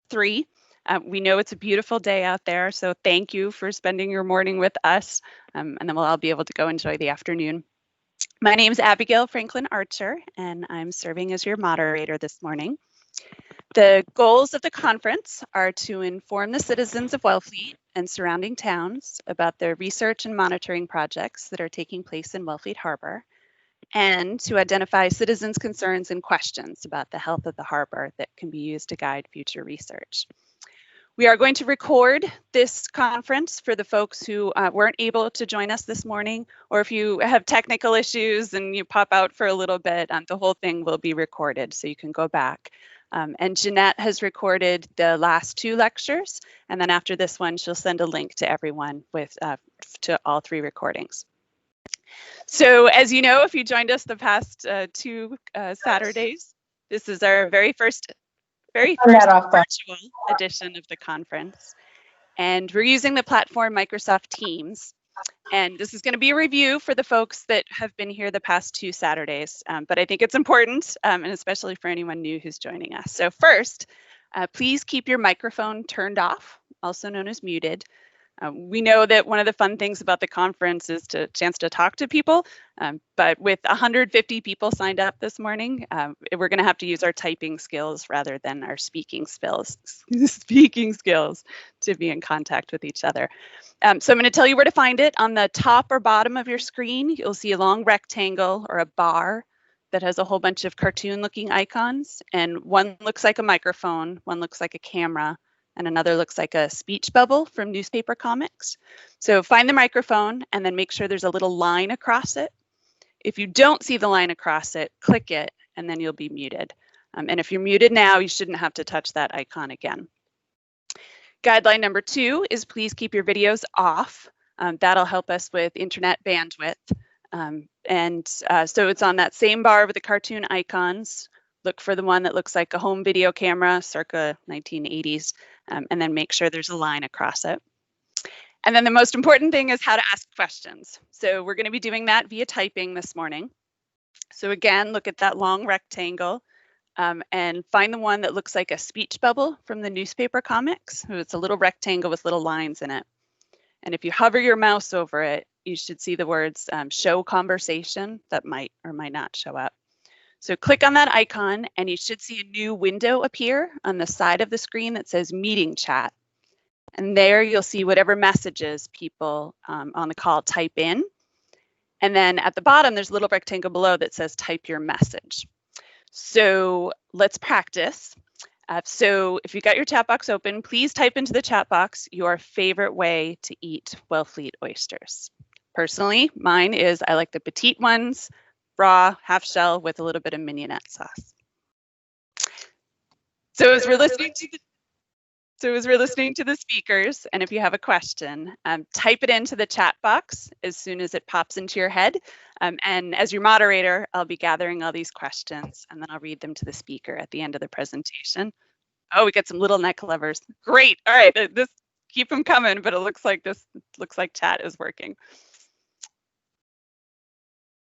3. We know it's a beautiful day out there, so thank you for spending your morning with us, and then we'll all be able to go enjoy the afternoon. My name is Abigail Franklin Archer, and I'm serving as your moderator this morning. The goals of the conference are to inform the citizens of Wellfleet and surrounding towns about the research and monitoring projects that are taking place in Wellfleet Harbor, and to identify citizens' concerns and questions about the health of the harbor that can be used to guide future research. We are going to record this conference for the folks who weren't able to join us this morning, or if you have technical issues and you pop out for a little bit, the whole thing will be recorded, so you can go back. And Jeanette has recorded the last 2 lectures, and then after this one, she'll send a link to everyone with to all 3 recordings. So as you know, if you joined us the past 2 Saturdays, this is our very first virtual edition of the conference. And we're using the platform Microsoft Teams. And this is going to be a review for the folks that have been here the past 2 Saturdays. But I think it's important, and especially for anyone new who's joining us. So first, please keep your microphone turned off, also known as muted. We know that one of the fun things about the conference is a chance to talk to people, but with 150 people signed up this morning, we're going to have to use our typing skills rather than our speaking skills to be in contact with each other. So I'm going to tell you where to find it. On the top or bottom of your screen, you'll see a long rectangle or a bar that has a whole bunch of cartoon-looking icons, and one looks like a microphone, one looks like a camera, and another looks like a speech bubble from newspaper comics. So find the microphone and then make sure there's a little line across it. If you don't see the line across it, click it, and then you'll be muted. And if you're muted now, you shouldn't have to touch that icon again. Guideline number 2 is please keep your videos off. That'll help us with internet bandwidth. So it's on that same bar with the cartoon icons. Look for the one that looks like a home video camera circa 1980s, and then make sure there's a line across it. And then the most important thing is how to ask questions. So we're going to be doing that via typing this morning. So again, look at that long rectangle and find the one that looks like a speech bubble from the newspaper comics. So it's a little rectangle with little lines in it. And if you hover your mouse over it, you should see the words show conversation that might or might not show up. So click on that icon and you should see a new window appear on the side of the screen that says meeting chat. And there you'll see whatever messages people on the call type in. And then at the bottom, there's a little rectangle below that says type your message. So let's practice. So if you've got your chat box open, please type into the chat box your favorite way to eat Wellfleet oysters. Personally, mine is I like the petite ones, raw, half shell with a little bit of mignonette sauce. So as we're listening to the speakers, and if you have a question, type it into the chat box as soon as it pops into your head. And as your moderator, I'll be gathering all these questions, and then I'll read them to the speaker at the end of the presentation. Oh, we got some little neck lovers. Great. All right, keep them coming, but it looks like chat is working.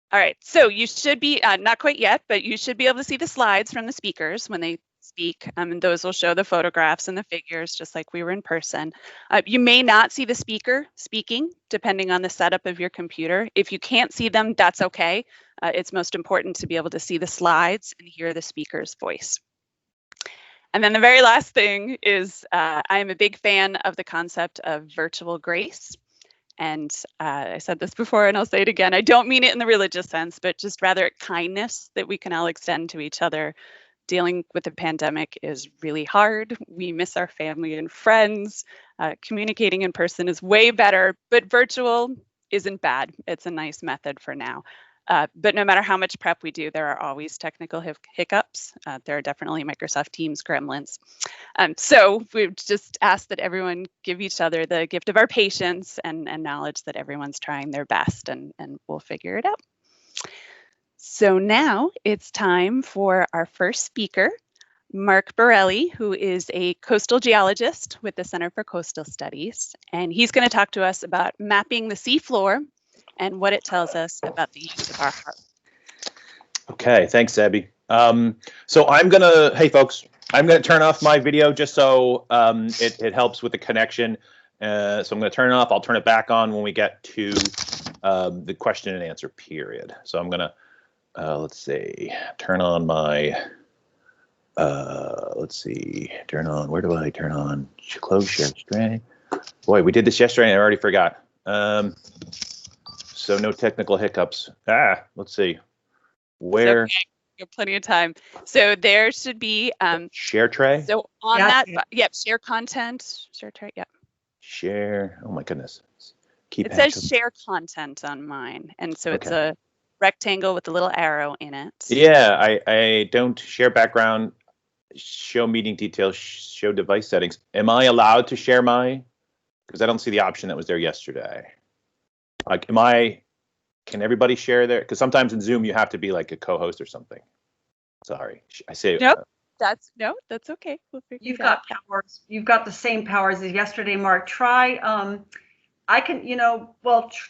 All right, so you should be, not quite yet, but you should be able to see the slides from the speakers when they speak, and those will show the photographs and the figures just like we were in person. You may not see the speaker speaking, depending on the setup of your computer. If you can't see them, that's okay. It's most important to be able to see the slides and hear the speaker's voice. And then the very last thing is I am a big fan of the concept of virtual grace. And I said this before and I'll say it again. I don't mean it in the religious sense, but just rather kindness that we can all extend to each other. Dealing with the pandemic is really hard. We miss our family and friends. Communicating in person is way better, but virtual isn't bad. It's a nice method for now. But no matter how much prep we do, there are always technical hiccups. There are definitely Microsoft Teams gremlins. So we've just asked that everyone give each other the gift of our patience and knowledge that everyone's trying their best, and we'll figure it out. So now it's time for our first speaker, Mark Borrelli, who is a coastal geologist with the Center for Coastal Studies. And he's going to talk to us about mapping the seafloor and what it tells us about the use of our harbor. Okay, thanks, Abby. So I'm hey folks, I'm going to turn off my video just so it helps with the connection. So I'm going to turn it off. I'll turn it back on when we get to the question and answer period. So I'm going to, let's see, turn on my, let's see, turn on, where do I turn on? Close share screen. Boy, we did this yesterday and I already forgot. So no technical hiccups. Let's see. Where? Okay. You have plenty of time. So there should be share tray. So on yep, share content, share tray, yep. Share. Oh my goodness. It says share content on mine, and so it's a rectangle with a little arrow in it. Yeah, I don't share background, show meeting details, show device settings. Am I allowed to share my? Because I don't see the option that was there yesterday. Like, can everybody share there? Because sometimes in Zoom you have to be like a co-host or something. Sorry, I say nope. That's okay. You've got powers. You've got the same powers as yesterday, Mark. Try. I can.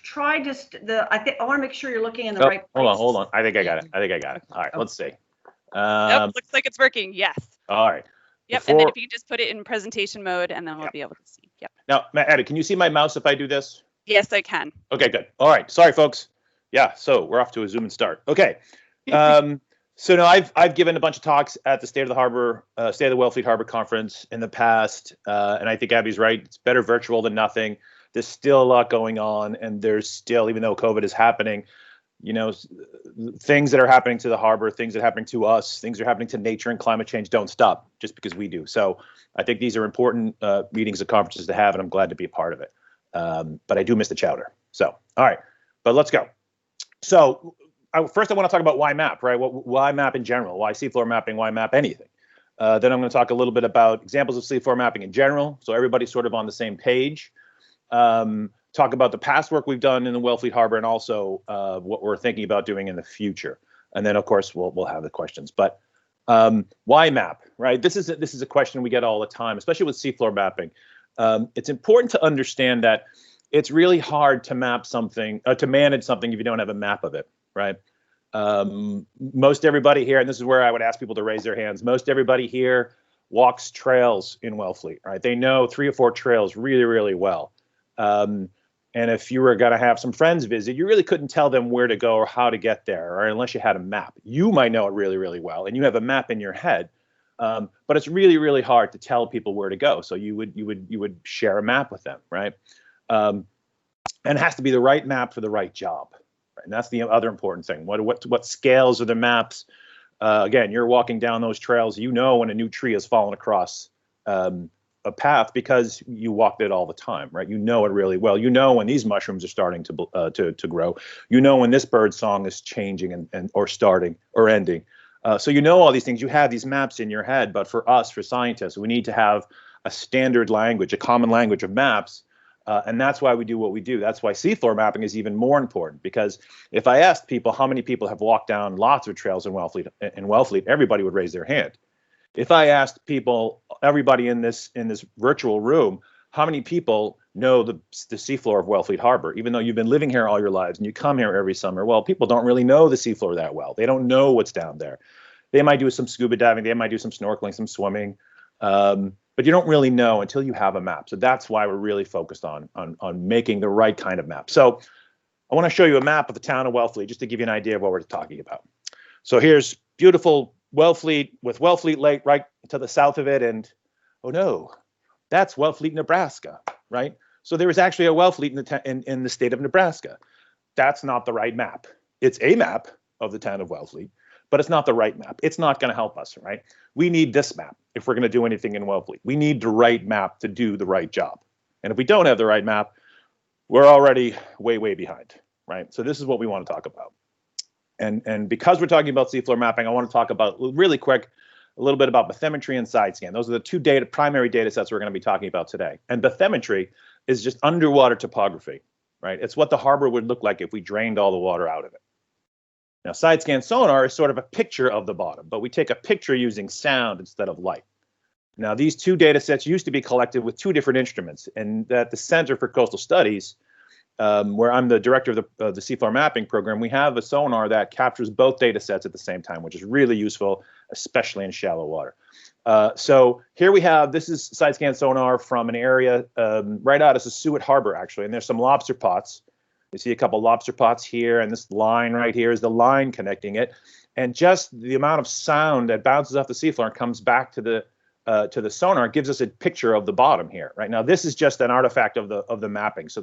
Try just the. I want to make sure you're looking in the right place. Hold on. I think I got it. All right, let's see. Nope, looks like it's working. Yes. All right. Yep. And then if you just put it in presentation mode, and then we'll be able to see. Yep. Now, Addie, can you see my mouse if I do this? Yes, I can. Okay, good. All right. Sorry, folks. Yeah, so we're off to a Zoom and start. Okay. So now I've given a bunch of talks at the State of the Wellfleet Harbor conference in the past, and I think Abby's right. It's better virtual than nothing. There's still a lot going on, and there's still, even though COVID is happening, things that are happening to the harbor, things that are happening to us, things that are happening to nature and climate change don't stop just because we do. So I think these are important meetings and conferences to have, and I'm glad to be a part of it. But I do miss the chowder. So, all right, but let's go. So first I want to talk about why map, right? Why map in general? Why seafloor mapping? Why map anything? Then I'm going to talk a little bit about examples of seafloor mapping in general, so everybody's sort of on the same page. Talk about the past work we've done in the Wellfleet Harbor and also what we're thinking about doing in the future. And then, of course, we'll have the questions. But why map, right? This is a question we get all the time, especially with seafloor mapping. It's important to understand that it's really hard to map something, to manage something if you don't have a map of it, right? Most everybody here, and this is where I would ask people to raise their hands, most everybody here walks trails in Wellfleet, right? They know 3 or 4 trails really, really well. And if you were going to have some friends visit, you really couldn't tell them where to go or how to get there, or unless you had a map. You might know it really, really well, and you have a map in your head. But it's really, really hard to tell people where to go. So you would share a map with them, right? And it has to be the right map for the right job. Right? And that's the other important thing. What scales are the maps? Again, you're walking down those trails. You know when a new tree has fallen across a path because you walked it all the time, right? You know it really well. You know when these mushrooms are starting to grow. You know when this bird song is changing or starting or ending. So you know all these things. You have these maps in your head. But for us, for scientists, we need to have a standard language, a common language of maps. And that's why we do what we do. That's why seafloor mapping is even more important, because if I asked people how many people have walked down lots of trails in Wellfleet, everybody would raise their hand. If I asked people, everybody in this virtual room, how many people know the seafloor of Wellfleet Harbor, even though you've been living here all your lives and you come here every summer? Well, people don't really know the seafloor that well. They don't know what's down there. They might do some scuba diving, they might do some snorkeling, some swimming, but you don't really know until you have a map. So that's why we're really focused on making the right kind of map. So I want to show you a map of the town of Wellfleet, just to give you an idea of what we're talking about. So here's beautiful Wellfleet with Wellfleet Lake right to the south of it, and oh no, that's Wellfleet, Nebraska, right? So there is actually a Wellfleet in the state of Nebraska. That's not the right map. It's a map of the town of Wellfleet, but it's not the right map. It's not going to help us, right? We need this map if we're going to do anything in Wellfleet. We need the right map to do the right job. And if we don't have the right map, we're already way, way behind, right? So this is what we want to talk about. And because we're talking about seafloor mapping, I want to talk about really quick a little bit about bathymetry and side scan. Those are the two primary data sets we're going to be talking about today. And bathymetry is just underwater topography, right? It's what the harbor would look like if we drained all the water out of it. Now, side scan sonar is sort of a picture of the bottom, but we take a picture using sound instead of light. Now, these two data sets used to be collected with 2 different instruments, and at the Center for Coastal Studies, where I'm the director of the seafloor mapping program, we have a sonar that captures both data sets at the same time, which is really useful. especially in shallow water. So here we have, this is side scan sonar from an area right out of Sassuat Harbor, actually, and there's some lobster pots. You see a couple lobster pots here, and this line right here is the line connecting it. And just the amount of sound that bounces off the seafloor and comes back to the sonar gives us a picture of the bottom here. Right now, this is just an artifact of the mapping, so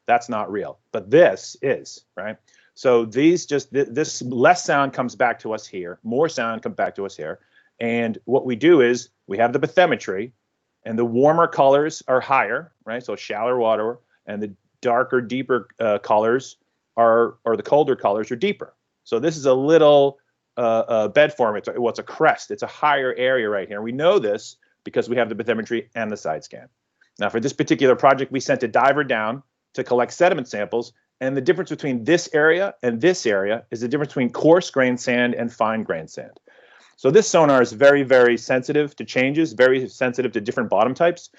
that's not real. But this is, right? So this less sound comes back to us here, more sound comes back to us here. And what we do is we have the bathymetry, and the warmer colors are higher, right? So shallower water, and the darker, deeper colors or the colder colors are deeper. So this is a little bed form. It's what's a crest. It's a higher area right here. We know this because we have the bathymetry and the side scan. Now, for this particular project, we sent a diver down to collect sediment samples. And the difference between this area and this area is the difference between coarse grained sand and fine grained sand. So this sonar is very, very sensitive to changes, very sensitive to different bottom types.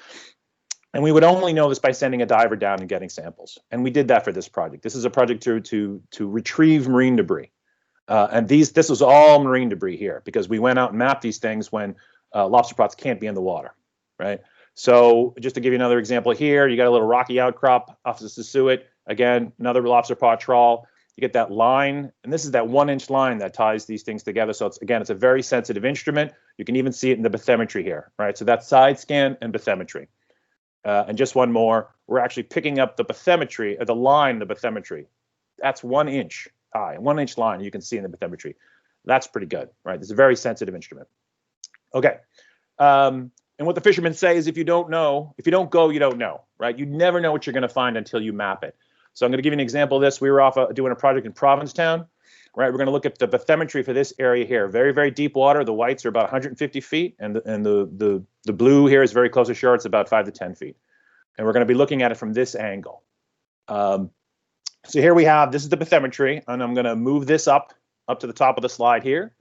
And we would only know this by sending a diver down and getting samples. And we did that for this project. This is a project to retrieve marine debris. And this was all marine debris here because we went out and mapped these things when lobster pots can't be in the water, right? So just to give you another example here, you got a little rocky outcrop off the Sassuat. Again, another lobster pot trawl. You get that line, and this is that 1-inch line that ties these things together. So it's a very sensitive instrument. You can even see it in the bathymetry here, right? So that's side scan and bathymetry. And just one more, we're actually picking up the bathymetry, the line, the bathymetry. That's 1 inch high, 1-inch line you can see in the bathymetry. That's pretty good, right? It's a very sensitive instrument. Okay. And what the fishermen say is if you don't go, you don't know, right? You never know what you're going to find until you map it. So I'm going to give you an example of this. We were off doing a project in Provincetown, right? We're going to look at the bathymetry for this area here. Very, very deep water. The whites are about 150 feet, and the blue here is very close to shore. It's about 5 to 10 feet. And we're going to be looking at it from this angle. So here we have, this is the bathymetry, and I'm going to move this up to the top of the slide here,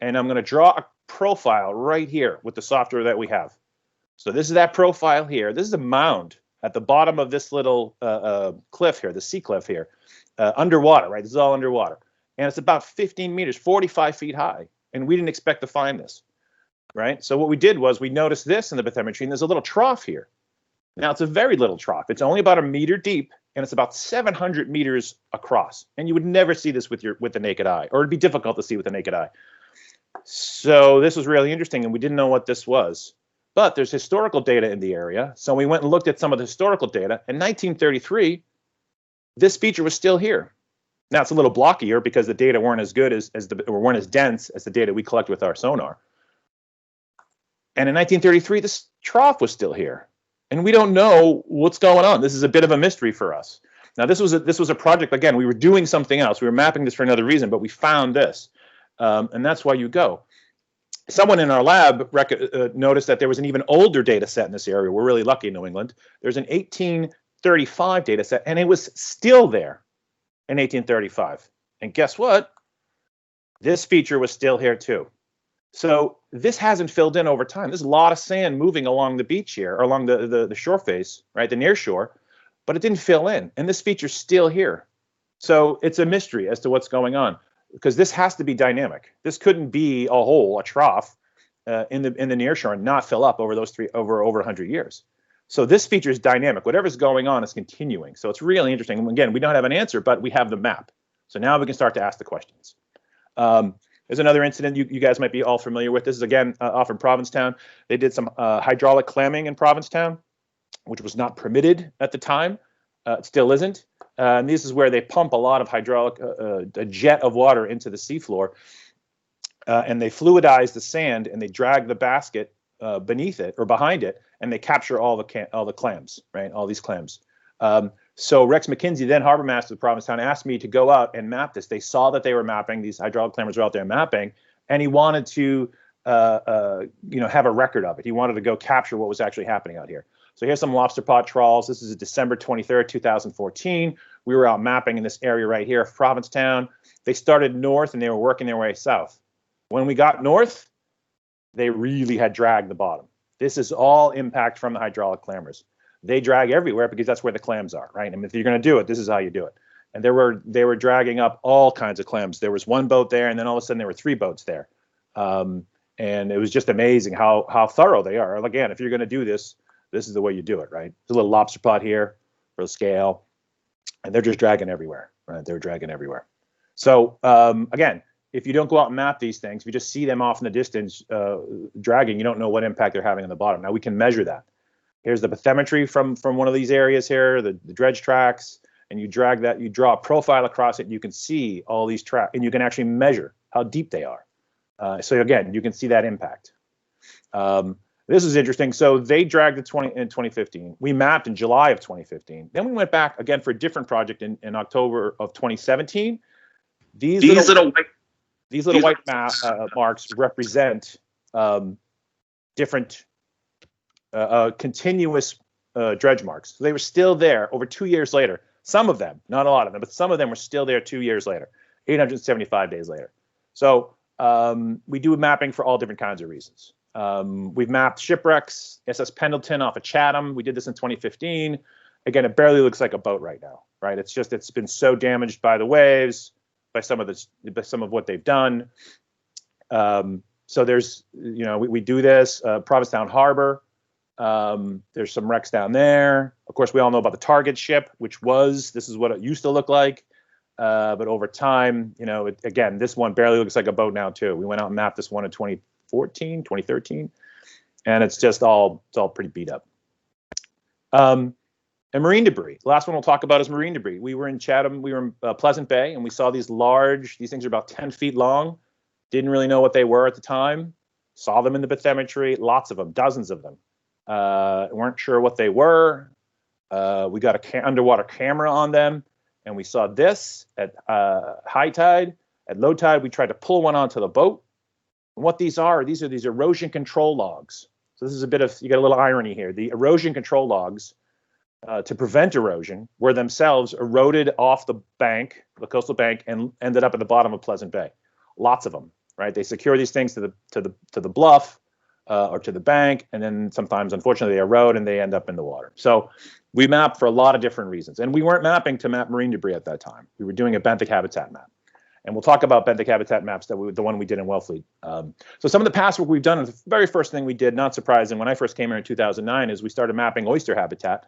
and I'm going to draw a profile right here with the software that we have. So this is that profile here. This is a mound at the bottom of this little cliff here, the sea cliff here, underwater, right? This is all underwater. And it's about 15 meters, 45 feet high. And we didn't expect to find this, right? So what we did was we noticed this in the bathymetry, and there's a little trough here. Now, it's a very little trough. It's only about 1 meter deep, and it's about 700 meters across. And you would never see this with the naked eye, or it'd be difficult to see with the naked eye. So this was really interesting, and we didn't know what this was. But there's historical data in the area. So we went and looked at some of the historical data. In 1933, this feature was still here. Now it's a little blockier because the data weren't as good or weren't as dense as the data we collect with our sonar. And in 1933, this trough was still here. And we don't know what's going on. This is a bit of a mystery for us. Now this was a project, again, we were doing something else. We were mapping this for another reason, but we found this. And that's why you go. Someone in our lab noticed that there was an even older data set in this area. We're really lucky in New England. There's an 1835 data set, and it was still there in 1835. And guess what? This feature was still here too. So this hasn't filled in over time. There's a lot of sand moving along the beach here, or along the shore face, right, the near shore, but it didn't fill in. And this feature's still here. So it's a mystery as to what's going on, because this has to be dynamic. This couldn't be a hole, a trough in the near shore and not fill up over those over 100 years. So this feature is dynamic. Whatever's going on is continuing. So it's really interesting. And again, we don't have an answer, but we have the map. So now we can start to ask the questions. There's another incident you guys might be all familiar with. This is, again, off in Provincetown. They did some hydraulic clamming in Provincetown, which was not permitted at the time. It still isn't. And this is where they pump a lot of hydraulic, a jet of water into the seafloor, and they fluidize the sand and they drag the basket beneath it or behind it, and they capture all the clams, right? All these clams. So Rex McKinsey, then harbor master of Provincetown, asked me to go out and map this. They saw that they were mapping, these hydraulic clammers were out there mapping, and he wanted to have a record of it. He wanted to go capture what was actually happening out here. So here's some lobster pot trawls. This is December 23rd, 2014. We were out mapping in this area right here of Provincetown. They started north and they were working their way south. When we got north, they really had dragged the bottom. This is all impact from the hydraulic clammers. They drag everywhere because that's where the clams are, right? And if you're going to do it, this is how you do it. And they were dragging up all kinds of clams. There was one boat there, and then all of a sudden there were 3 boats there. And it was just amazing how thorough they are. Again, if you're going to do this, this is the way you do it, right? There's a little lobster pot here for the scale, and they're just dragging everywhere, right? They're dragging everywhere. So again, if you don't go out and map these things, if you just see them off in the distance dragging, you don't know what impact they're having on the bottom. Now we can measure that. Here's the bathymetry from one of these areas here, the dredge tracks, and you drag that, you draw a profile across it, and you can see all these tracks, and you can actually measure how deep they are. So again, you can see that impact. This is interesting. So they dragged in 2015. We mapped in July of 2015. Then we went back again for a different project in October of 2017. These little white marks represent different continuous dredge marks. So they were still there over 2 years later. Some of them, not a lot of them, but some of them were still there 2 years later, 875 days later. So we do mapping for all different kinds of reasons. We've mapped shipwrecks, SS Pendleton off of Chatham. We did this in 2015. Again, it barely looks like a boat right now, right? It's been so damaged by the waves, by some of what they've done. So there's, we do this. Provincetown Harbor. There's some wrecks down there. Of course, we all know about the Target ship, this is what it used to look like. But over time, again, this one barely looks like a boat now too. We went out and mapped this one in 2014, 2013, and it's all pretty beat up. And marine debris. The last one we'll talk about is marine debris. We were in Chatham, we were in Pleasant Bay, and we saw these things are about 10 feet long. Didn't really know what they were at the time. Saw them in the bathymetry, lots of them, dozens of them. Weren't sure what they were. We got an underwater camera on them, and we saw this at high tide. At low tide, we tried to pull one onto the boat. And what these are these erosion control logs. So this is you got a little irony here. The erosion control logs to prevent erosion were themselves eroded off the bank, the coastal bank, and ended up at the bottom of Pleasant Bay. Lots of them, right? They secure these things to the bluff or to the bank, and then sometimes, unfortunately, they erode and they end up in the water. So we mapped for a lot of different reasons, and we weren't mapping to map marine debris at that time. We were doing a benthic habitat map. And we'll talk about benthic habitat maps, the one we did in Wellfleet. So some of the past work we've done, the very first thing we did, not surprising, when I first came here in 2009, is we started mapping oyster habitat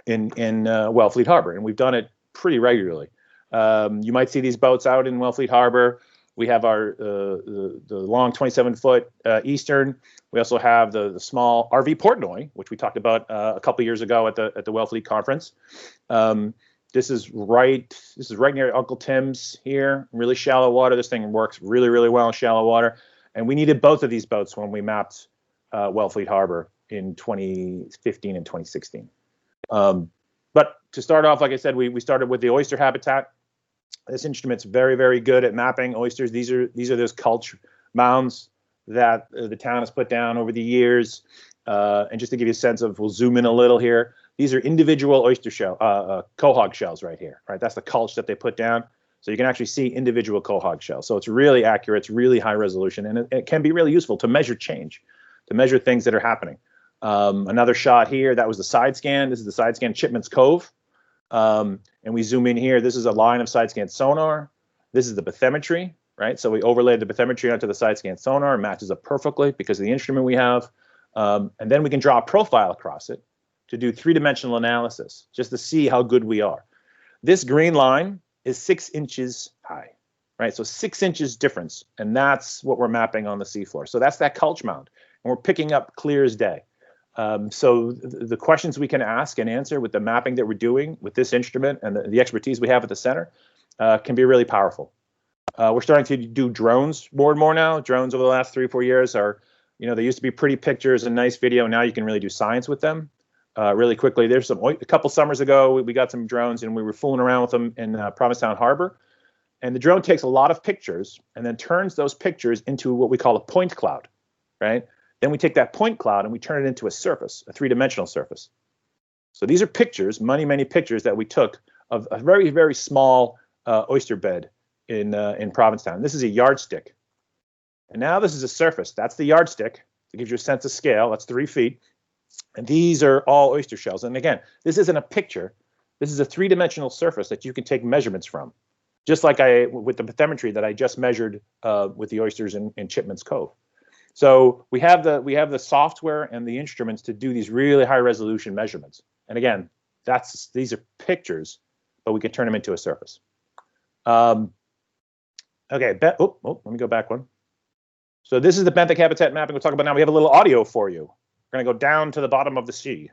in Wellfleet Harbor, and we've done it pretty regularly. You might see these boats out in Wellfleet Harbor. We have our the long 27-foot Eastern. We also have the small RV Portnoy, which we talked about a couple years ago at the Wellfleet conference. This is right near Uncle Tim's here, really shallow water. This thing works really, really well in shallow water. And we needed both of these boats when we mapped Wellfleet Harbor in 2015 and 2016. But to start off, like I said, we started with the oyster habitat. This instrument's very, very good at mapping oysters. These are those culch mounds that the town has put down over the years. And just to give you a sense of, we'll zoom in a little here. These are individual oyster shell, quahog shells right here, right? That's the culch that they put down. So you can actually see individual quahog shells. So it's really accurate, it's really high resolution, and it can be really useful to measure change, to measure things that are happening. Another shot here, that was the side scan. This is the side scan Chipman's Cove. And we zoom in here. This is a line of side scan sonar. This is the bathymetry, right? So we overlaid the bathymetry onto the side scan sonar. It matches up perfectly because of the instrument we have. And then we can draw a profile across it to do three-dimensional analysis, just to see how good we are. This green line is 6 inches high, right? So 6 inches difference, and that's what we're mapping on the seafloor. So that's that culch mound, and we're picking up clear as day. So the questions we can ask and answer with the mapping that we're doing with this instrument and the expertise we have at the center can be really powerful. We're starting to do drones more and more now. Drones over the last 3 or 4 years are, they used to be pretty pictures and nice video. Now you can really do science with them really quickly. There's a couple summers ago, we got some drones and we were fooling around with them in Provincetown Harbor. And the drone takes a lot of pictures and then turns those pictures into what we call a point cloud, right? Then we take that point cloud and we turn it into a surface, a three-dimensional surface. So these are pictures, many pictures that we took of a very, very small oyster bed in Provincetown. This is a yardstick. And now this is a surface. That's the yardstick. It gives you a sense of scale. That's 3 feet. And these are all oyster shells. And again, this isn't a picture. This is a three-dimensional surface that you can take measurements from. just like with the bathymetry that I just measured with the oysters in Chipman's Cove. So we have the software and the instruments to do these really high resolution measurements. And again, these are pictures, but we can turn them into a surface. Okay, let me go back one. So this is the benthic habitat mapping we'll talk about now. We have a little audio for you. We're going to go down to the bottom of the sea.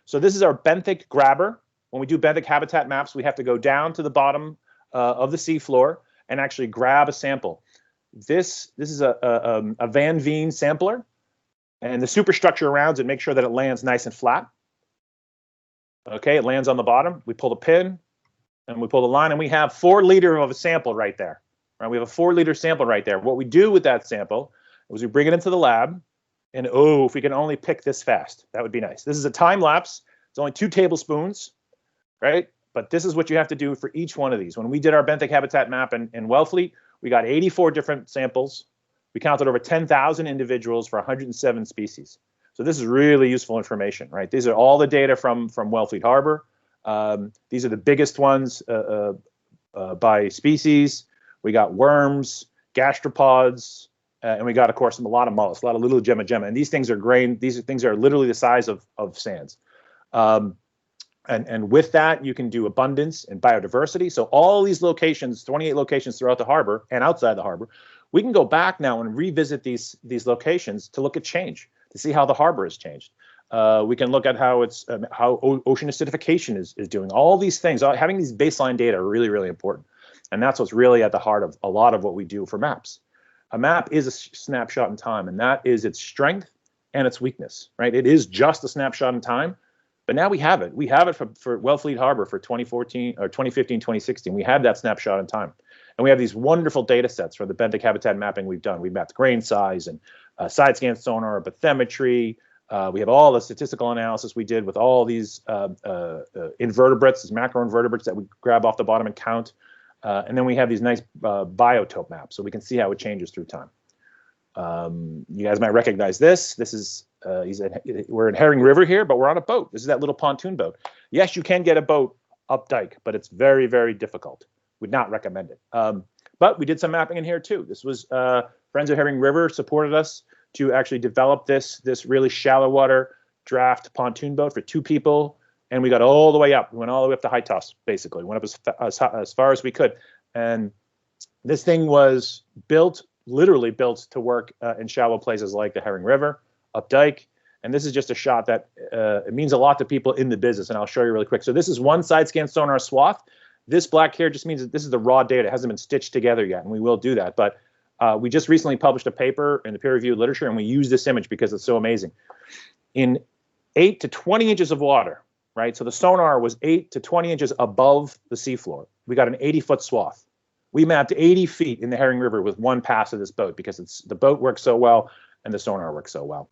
So this is our benthic grabber. When we do benthic habitat maps, we have to go down to the bottom of the seafloor and actually grab a sample. This is a Van Veen sampler, and the superstructure around it makes sure that it lands nice and flat. Okay, it lands on the bottom. We pull the pin, and we pull the line, and we have 4 liters of a sample right there. Right, we have a 4-liter sample right there. What we do with that sample is we bring it into the lab, and if we can only pick this fast, that would be nice. This is a time lapse. It's only 2 tablespoons, right? But this is what you have to do for each one of these. When we did our benthic habitat map in Wellfleet, we got 84 different samples. We counted over 10,000 individuals for 107 species. So this is really useful information, right? These are all the data from Wellfleet Harbor. These are the biggest ones by species. We got worms, gastropods, and we got, of course, a lot of mollusks, a lot of little gemma. And these things are these things are literally the size of sands. And with that, you can do abundance and biodiversity. So all these locations, 28 locations throughout the harbor and outside the harbor, we can go back now and revisit these locations to look at change, to see how the harbor has changed. We can look at how ocean acidification is doing. All these things, having these baseline data are really, really important. And that's what's really at the heart of a lot of what we do for maps. A map is a snapshot in time, and that is its strength and its weakness, right? It is just a snapshot in time, but now we have it. We have it for Wellfleet Harbor for 2014 or 2015, 2016. We have that snapshot in time. And we have these wonderful data sets for the benthic habitat mapping we've done. We've mapped grain size and side scan sonar, bathymetry. We have all the statistical analysis we did with all these invertebrates, these macroinvertebrates that we grab off the bottom and count. And then we have these nice biotope maps, so we can see how it changes through time. You guys might recognize this. This is we're in Herring River here, but we're on a boat. This is that little pontoon boat. Yes, you can get a boat up dike, but it's very, very difficult. Would not recommend it. But we did some mapping in here too. This was Friends of Herring River supported us to actually develop this really shallow water draft pontoon boat for 2 people. And we got all the way up. We went all the way up to high toss, basically. Went up as far as we could. And this thing was literally built to work in shallow places like the Herring River, up dike. And this is just a shot that it means a lot to people in the business. And I'll show you really quick. So this is one side scan sonar swath. This black here just means that this is the raw data. It hasn't been stitched together yet, and we will do that. But we just recently published a paper in the peer-reviewed literature, and we use this image because it's so amazing. In 8 to 20 inches of water, right? So the sonar was 8 to 20 inches above the seafloor. We got an 80-foot swath. We mapped 80 feet in the Herring River with one pass of this boat because the boat works so well and the sonar works so well.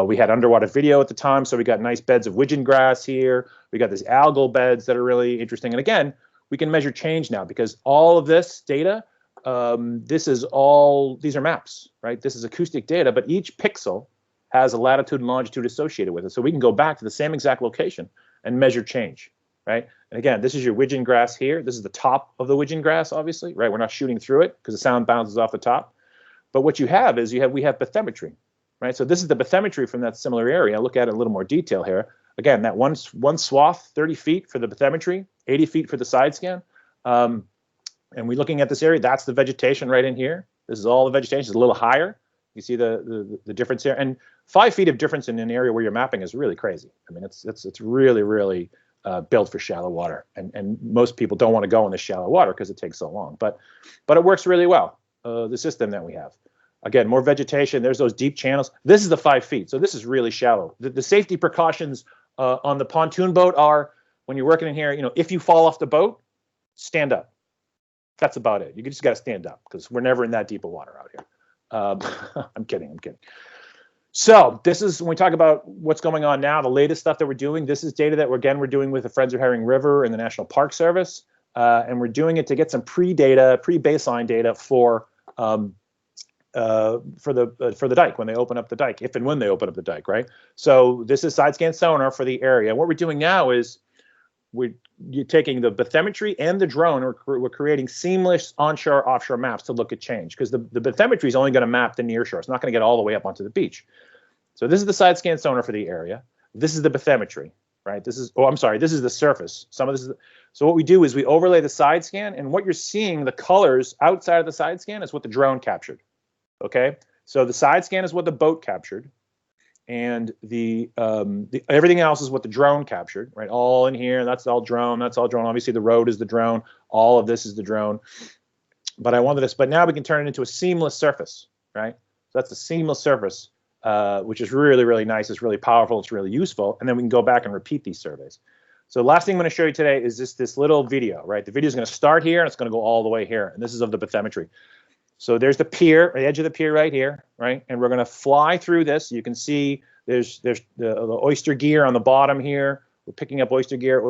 We had underwater video at the time, so we got nice beds of widgeon grass here. We got these algal beds that are really interesting. And again, we can measure change now because all of this data, these are maps, right? This is acoustic data, but each pixel has a latitude and longitude associated with it. So we can go back to the same exact location and measure change, right? And again, this is your widgeon grass here. This is the top of the widgeon grass, obviously, right? We're not shooting through it because the sound bounces off the top. But what you have is we have bathymetry, right? So this is the bathymetry from that similar area. I'll look at it in a little more detail here. Again, that one swath, 30 feet for the bathymetry, 80 feet for the side scan. And we're looking at this area. That's the vegetation right in here. This is all the vegetation. It's a little higher. You see the difference here. And 5 feet of difference in an area where you're mapping is really crazy. I mean, it's really, really built for shallow water. And most people don't want to go in the shallow water because it takes so long. But it works really well, the system that we have. Again, more vegetation. There's those deep channels. This is the 5 feet. So this is really shallow. The safety precautions on the pontoon boat are when you're working in here, if you fall off the boat, stand up. That's about it. You just got to stand up because we're never in that deep of water out here. I'm kidding. So this is when we talk about what's going on now, the latest stuff that we're doing. This is data that we're doing with the Friends of Herring River and the National Park Service. And we're doing it to get some pre-baseline data for the dike when they open up the dike, if and when they open up the dike, right? So this is side scan sonar for the area. And what we're doing now is you're taking the bathymetry and the drone. We're creating seamless onshore, offshore maps to look at change, because the bathymetry is only going to map the near shore. It's not going to get all the way up onto the beach. So this is the side scan sonar for the area. This is the bathymetry, right? This is, oh, I'm sorry, this is the surface. Some of this is, so what we do is we overlay the side scan, and what you're seeing, the colors outside of the side scan, is what the drone captured. Okay, so the side scan is what the boat captured, and the everything else is what the drone captured, right? All in here, that's all drone. That's all drone. Obviously, the road is the drone. All of this is the drone. But I wanted this. But now we can turn it into a seamless surface, right? So that's a seamless surface, which is really, really nice. It's really powerful. It's really useful. And then we can go back and repeat these surveys. So the last thing I'm going to show you today is this little video, right? The video is going to start here and it's going to go all the way here. And this is of the bathymetry. So there's the pier, the edge of the pier right here, right? And we're going to fly through this. You can see there's the oyster gear on the bottom here. We're picking up oyster gear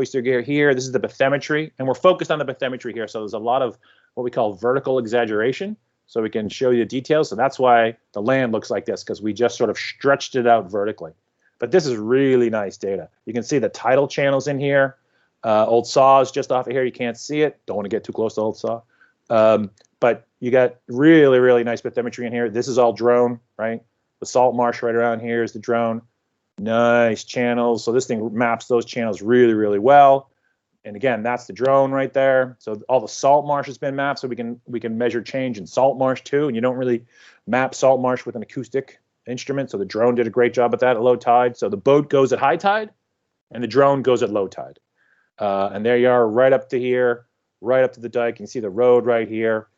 here. This is the bathymetry, and we're focused on the bathymetry here. So there's a lot of what we call vertical exaggeration, so we can show you the details. So that's why the land looks like this, because we just sort of stretched it out vertically. But this is really nice data. You can see the tidal channels in here. Old Saw is just off of here. You can't see it. Don't want to get too close to Old Saw. But you got really, really nice bathymetry in here. This is all drone, right? The salt marsh right around here is the drone. Nice channels. So this thing maps those channels really, really well. And again, that's the drone right there. So all the salt marsh has been mapped, so we can measure change in salt marsh too. And you don't really map salt marsh with an acoustic instrument. So the drone did a great job at that at low tide. So the boat goes at high tide, and the drone goes at low tide. And there you are, right up to here, right up to the dike. You can see the road right here.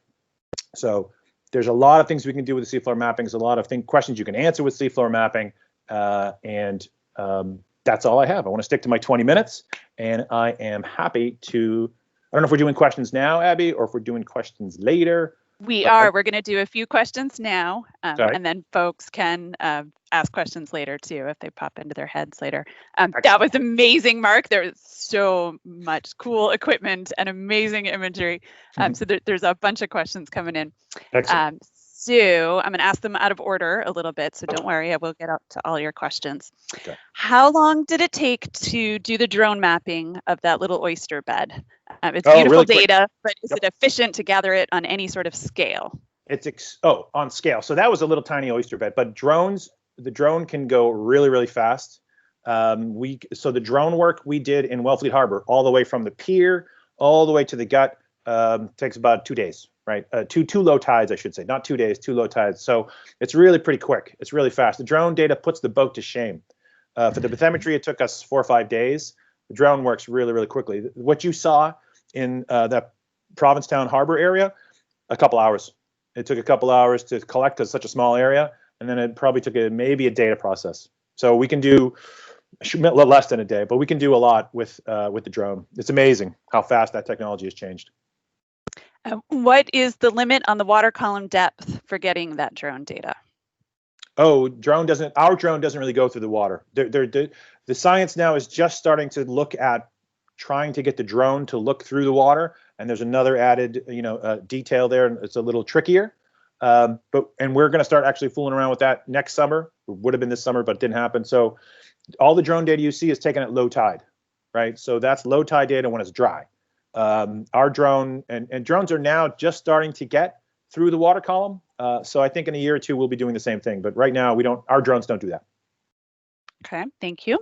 So there's a lot of things we can do with the seafloor mapping. There's a lot of questions you can answer with seafloor mapping. That's all I have. I want to stick to my 20 minutes, and I am happy to, I don't know if we're doing questions now, Abby, or if we're doing questions later. We are. We're going to do a few questions now, and then folks can ask questions later too if they pop into their heads later. That was amazing, Mark. There was so much cool equipment and amazing imagery. So there's a bunch of questions coming in. Excellent. So I'm going to ask them out of order a little bit. So don't worry, I will get out to all your questions. Okay. How long did it take to do the drone mapping of that little oyster bed? It's beautiful really data, but is it efficient to gather it on any sort of scale? It's on scale. So that was a little tiny oyster bed, but the drone can go really, really fast. So the drone work we did in Wellfleet Harbor, all the way from the pier, all the way to the gut, takes about 2 days. Right, two low tides, I should say, not 2 days, 2 low tides. So it's really pretty quick. It's really fast. The drone data puts the boat to shame. For the bathymetry, it took us 4 or 5 days. The drone works really, really quickly. What you saw in that Provincetown Harbor area, a couple hours. It took a couple hours to collect because it's such a small area, and then it probably took maybe a day to process. So we can do a little less than a day, but we can do a lot with the drone. It's amazing how fast that technology has changed. What is the limit on the water column depth for getting that drone data? Oh, our drone doesn't really go through the water. The science now is just starting to look at trying to get the drone to look through the water. And there's another added, detail there. And it's a little trickier. And we're going to start actually fooling around with that next summer. It would have been this summer, but it didn't happen. So all the drone data you see is taken at low tide, right? So that's low tide data when it's dry. Our drone and drones are now just starting to get through the water column. So I think in a year or two, we'll be doing the same thing. But right now, our drones don't do that. Okay, thank you.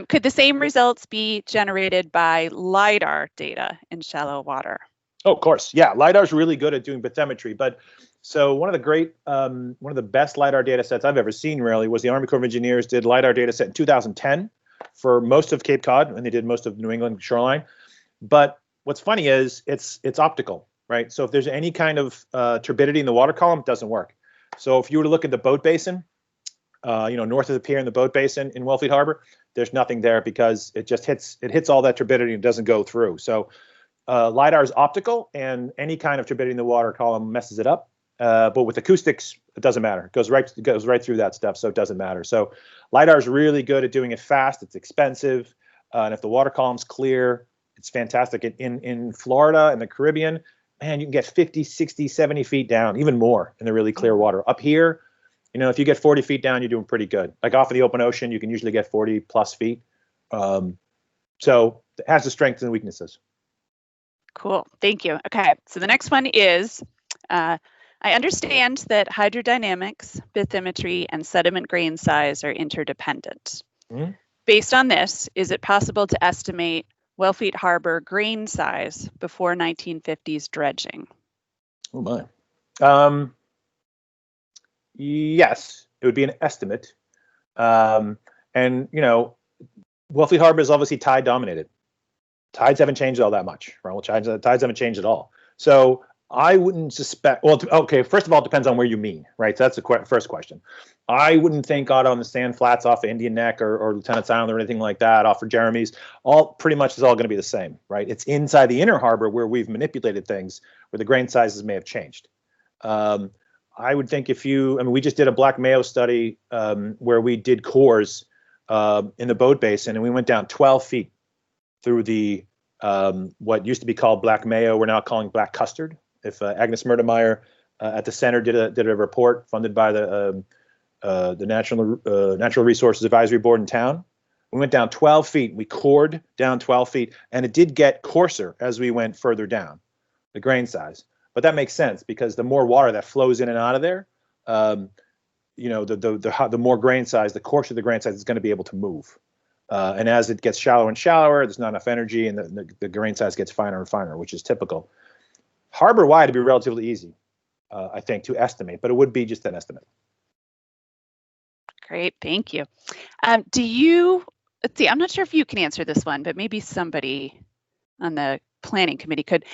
Could the same results be generated by LiDAR data in shallow water? Oh, of course. Yeah, LiDAR is really good at doing bathymetry. But so one of the best LiDAR data sets I've ever seen really was the Army Corps of Engineers did LiDAR data set in 2010 for most of Cape Cod, and they did most of New England shoreline. But what's funny is it's optical, right? So if there's any kind of turbidity in the water column, it doesn't work. So if you were to look at the boat basin, north of the pier in the boat basin in Wellfleet Harbor, there's nothing there because it just hits all that turbidity and doesn't go through. So LiDAR is optical, and any kind of turbidity in the water column messes it up. But with acoustics, it doesn't matter. It goes right through that stuff, so it doesn't matter. So LiDAR is really good at doing it fast. It's expensive, and if the water column's clear, it's fantastic. In Florida and the Caribbean, man, you can get 50, 60, 70 feet down, even more in the really clear water. Up here, if you get 40 feet down, you're doing pretty good. Like off of the open ocean, you can usually get 40 plus feet. So has the strengths and weaknesses. Cool, thank you. Okay, so the next one is, I understand that hydrodynamics, bathymetry, and sediment grain size are interdependent. Mhm. Based on this, is it possible to estimate Wellfleet Harbor grain size before 1950s dredging? Oh my. Yes, it would be an estimate. And, you know, Wellfleet Harbor is obviously tide dominated. Tides haven't changed all that much. Right? Tides haven't changed at all. So I wouldn't suspect, well, okay, first of all, it depends on where you mean, right? So that's the first question. I wouldn't think out on the sand flats off of Indian Neck or Lieutenant's Island or anything like that, off of Jeremy's, all pretty much is all going to be the same, right? It's inside the inner harbor where we've manipulated things, where the grain sizes may have changed. I would think we just did a Black Mayo study where we did cores in the boat basin, and we went down 12 feet through the what used to be called Black Mayo, we're now calling Black Custard. If Agnes Mertemeyer at the center did a report funded by the Natural Resources Advisory Board in town, we went down 12 feet. We cored down 12 feet, and it did get coarser as we went further down, the grain size. But that makes sense because the more water that flows in and out of there, you know, the more grain size, the coarser the grain size is going to be able to move. And as it gets shallower and shallower, there's not enough energy, and the grain size gets finer and finer, which is typical. Harbor-wide, it'd be relatively easy, I think, to estimate, but it would be just an estimate. Great, thank you. Let's see, I'm not sure if you can answer this one, but maybe somebody on the planning committee could.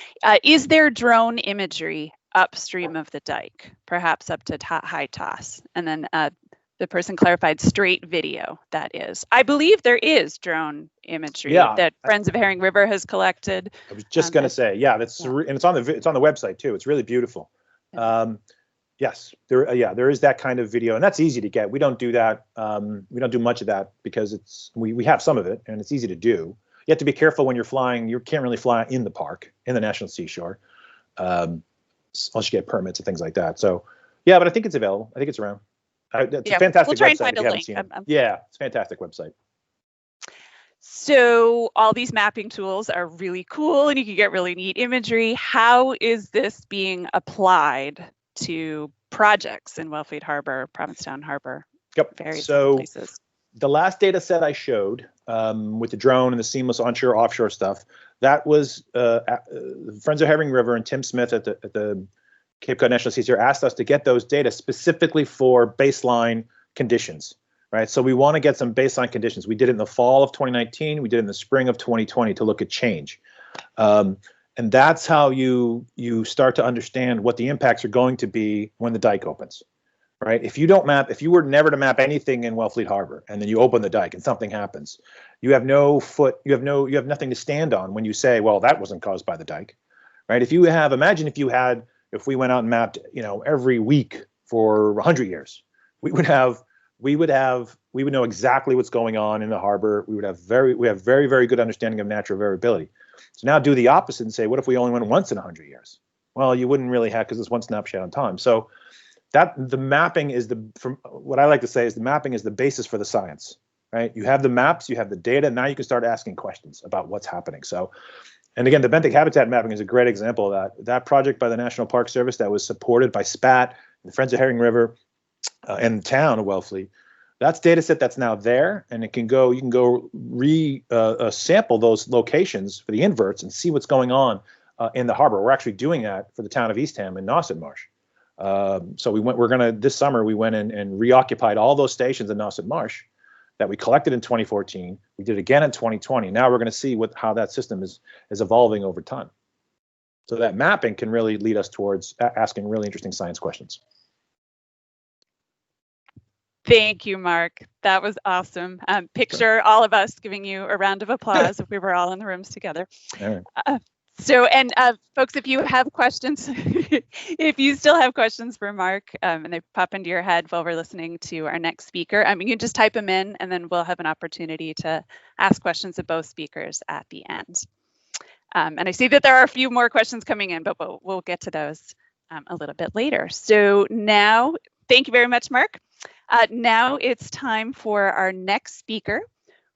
Is there drone imagery upstream of the dike, perhaps up to high toss? And then the person clarified straight video, that is. I believe there is drone imagery that Friends of Herring River has collected. I was just going to say, and it's on the website too. It's really beautiful. Yes, there is that kind of video, and that's easy to get. We don't do that. We don't do much of that because we have some of it, and it's easy to do. You have to be careful when you're flying. You can't really fly in the park, in the National Seashore, unless you get permits and things like that. So, yeah, but I think it's available. I think it's around. It's a fantastic we'll try website. And find a link. Yeah, it's a fantastic website. So all these mapping tools are really cool, and you can get really neat imagery. How is this being applied to projects in Wellfleet Harbor, Provincetown Harbor, various places? The last data set I showed with the drone and the seamless onshore offshore stuff, that was Friends of Herring River and Tim Smith at the Cape Cod National Seashore asked us to get those data specifically for baseline conditions, right? So we want to get some baseline conditions. We did it in the fall of 2019. We did it in the spring of 2020 to look at change. And that's how you start to understand what the impacts are going to be when the dike opens, right? If you were never to map anything in Wellfleet Harbor and then you open the dike and something happens, you have nothing to stand on when you say, well, that wasn't caused by the dike, right? Imagine if we went out and mapped, every week for 100 years, we would know exactly what's going on in the harbor. We have very, very good understanding of natural variability. So now do the opposite and say, what if we only went once in 100 years? Well, you wouldn't really have, because it's one snapshot in time. So the mapping is what I like to say is the mapping is the basis for the science, right? You have the maps, you have the data. Now you can start asking questions about what's happening. So, and again, the benthic habitat mapping is a great example of that. That project by the National Park Service that was supported by SPAT, the Friends of Herring River, and the town of Wellfleet. That's data set that's now there, and you can go sample those locations for the inverts and see what's going on in the harbor. We're actually doing that for the town of Eastham in Nauset Marsh. So this summer we went in and reoccupied all those stations in Nauset Marsh that we collected in 2014. We did it again in 2020. Now we're going to see how that system is evolving over time. So that mapping can really lead us towards asking really interesting science questions. Thank you, Mark. That was awesome. Picture all of us giving you a round of applause if we were all in the rooms together. All right. Folks, if you have questions, if you still have questions for Mark and they pop into your head while we're listening to our next speaker, you can just type them in and then we'll have an opportunity to ask questions of both speakers at the end. And I see that there are a few more questions coming in, but we'll get to those a little bit later. So now, thank you very much, Mark. Now it's time for our next speaker,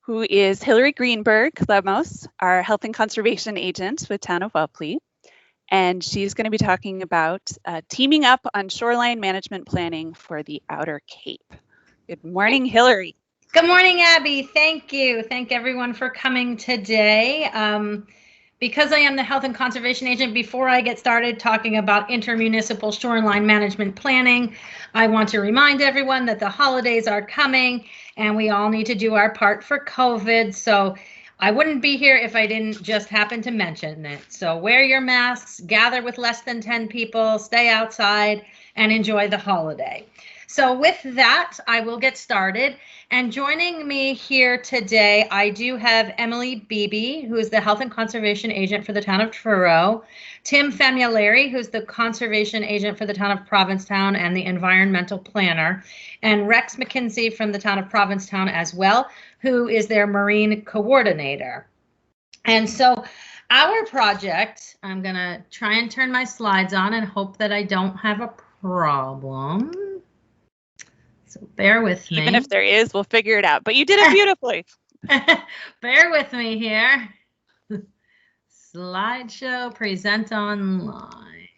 who is Hillary Greenberg Lemos, our health and conservation agent with Town of Wellfleet. And she's going to be talking about teaming up on shoreline management planning for the Outer Cape. Good morning, Hillary. Good morning, Abby. Thank you. Thank everyone for coming today. Because I am the health and conservation agent, before I get started talking about intermunicipal shoreline management planning, I want to remind everyone that the holidays are coming and we all need to do our part for COVID. So I wouldn't be here if I didn't just happen to mention it. So wear your masks, gather with less than 10 people, stay outside, and enjoy the holiday. So with that, I will get started. And joining me here today, I do have Emily Beebe, who is the Health and Conservation Agent for the Town of Truro, Tim Famulari, who's the Conservation Agent for the Town of Provincetown and the Environmental Planner, and Rex McKinsey from the Town of Provincetown as well, who is their Marine Coordinator. And so our project, I'm going to try and turn my slides on and hope that I don't have a problem. So bear with me. Even if there is, we'll figure it out. But you did it beautifully. Bear with me here. Slideshow, present online.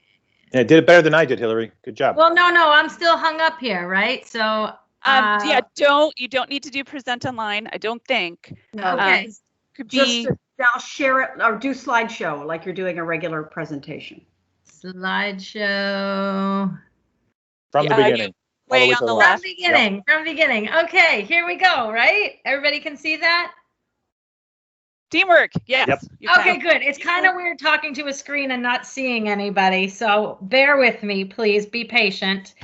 Yeah, did it better than I did, Hillary. Good job. Well, no, I'm still hung up here, right? So yeah, you don't need to do present online, I don't think. No, okay. Could be just now share it or do slideshow like you're doing a regular presentation. Slideshow. From the beginning. Way on the left. From beginning. Okay, here we go, right? Everybody can see that? Teamwork. Yes. Yep. Okay, good. It's kind of weird talking to a screen and not seeing anybody. So bear with me, please. Be patient.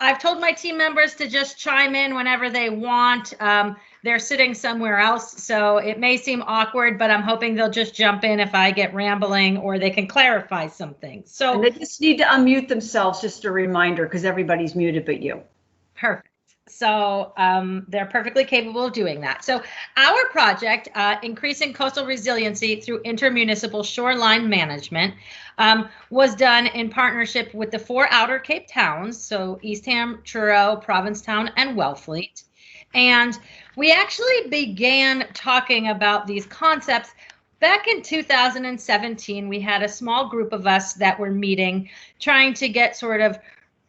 I've told my team members to just chime in whenever they want. They're sitting somewhere else, so it may seem awkward, but I'm hoping they'll just jump in if I get rambling or they can clarify some things. So And they just need to unmute themselves, just a reminder, because everybody's muted but you. perfect. So they're perfectly capable of doing that. So our project, Increasing Coastal Resiliency Through Intermunicipal Shoreline Management, was done in partnership with the 4 Outer Cape towns, so Eastham, Truro, Provincetown, and Wellfleet. And we actually began talking about these concepts back in 2017. We had a small group of us that were meeting, trying to get sort of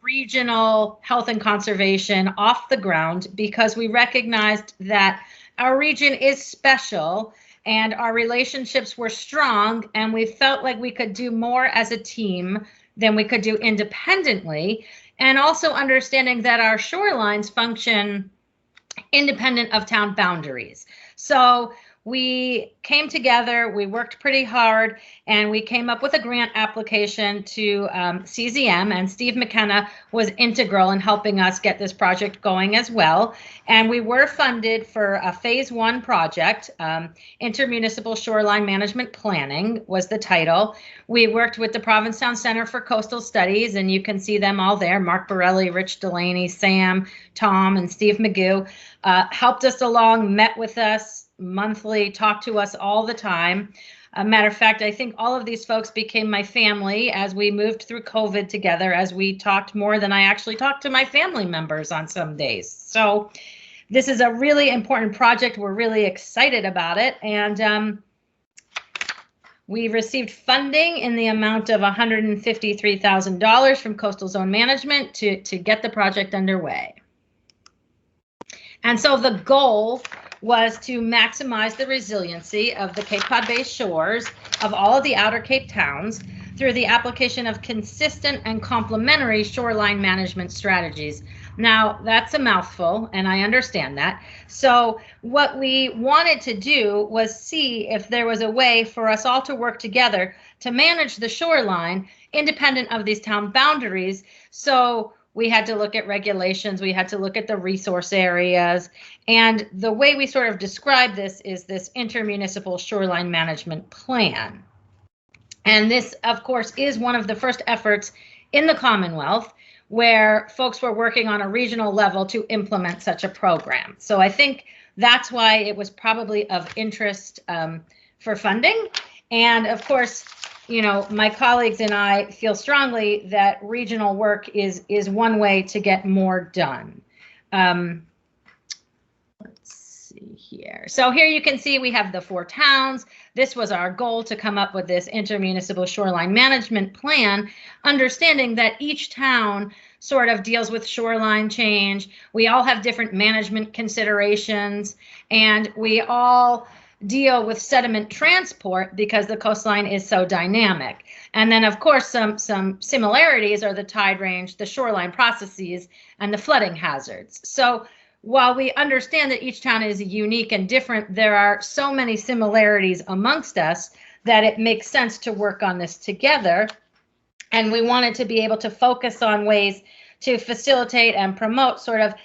regional health and conservation off the ground, because we recognized that our region is special and our relationships were strong, and we felt like we could do more as a team than we could do independently, and also understanding that our shorelines function independent of town boundaries. So we came together, we worked pretty hard, and we came up with a grant application to CZM, and Steve McKenna was integral in helping us get this project going as well. And we were funded for a phase 1 project. Intermunicipal Shoreline Management Planning was the title. We worked with the Provincetown Center for Coastal Studies, and you can see them all there. Mark Borrelli, Rich Delaney, Sam, Tom, and Steve Magoo helped us along, met with us monthly, talk to us all the time. A matter of fact, I think all of these folks became my family as we moved through COVID together, as we talked more than I actually talked to my family members on some days. So this is a really important project. We're really excited about it. And we received funding in the amount of $153,000 from Coastal Zone Management to get the project underway. And so the goal was to maximize the resiliency of the Cape Cod Bay shores of all of the Outer Cape towns through the application of consistent and complementary shoreline management strategies. Now, that's a mouthful, and I understand that. So what we wanted to do was see if there was a way for us all to work together to manage the shoreline independent of these town boundaries. So we had to look at regulations, we had to look at the resource areas, and the way we sort of describe this is this intermunicipal shoreline management plan. And this, of course, is one of the first efforts in the Commonwealth where folks were working on a regional level to implement such a program. So I think that's why it was probably of interest for funding. And of course, you know, my colleagues and I feel strongly that regional work is one way to get more done. Let's see here. So here you can see we have the 4 towns. This was our goal, to come up with this intermunicipal shoreline management plan, understanding that each town sort of deals with shoreline change. We all have different management considerations, and we all deal with sediment transport because the coastline is so dynamic. And then, of course, some similarities are the tide range, the shoreline processes, and the flooding hazards. So while we understand that each town is unique and different, there are so many similarities amongst us that it makes sense to work on this together. And we wanted to be able to focus on ways to facilitate and promote sort of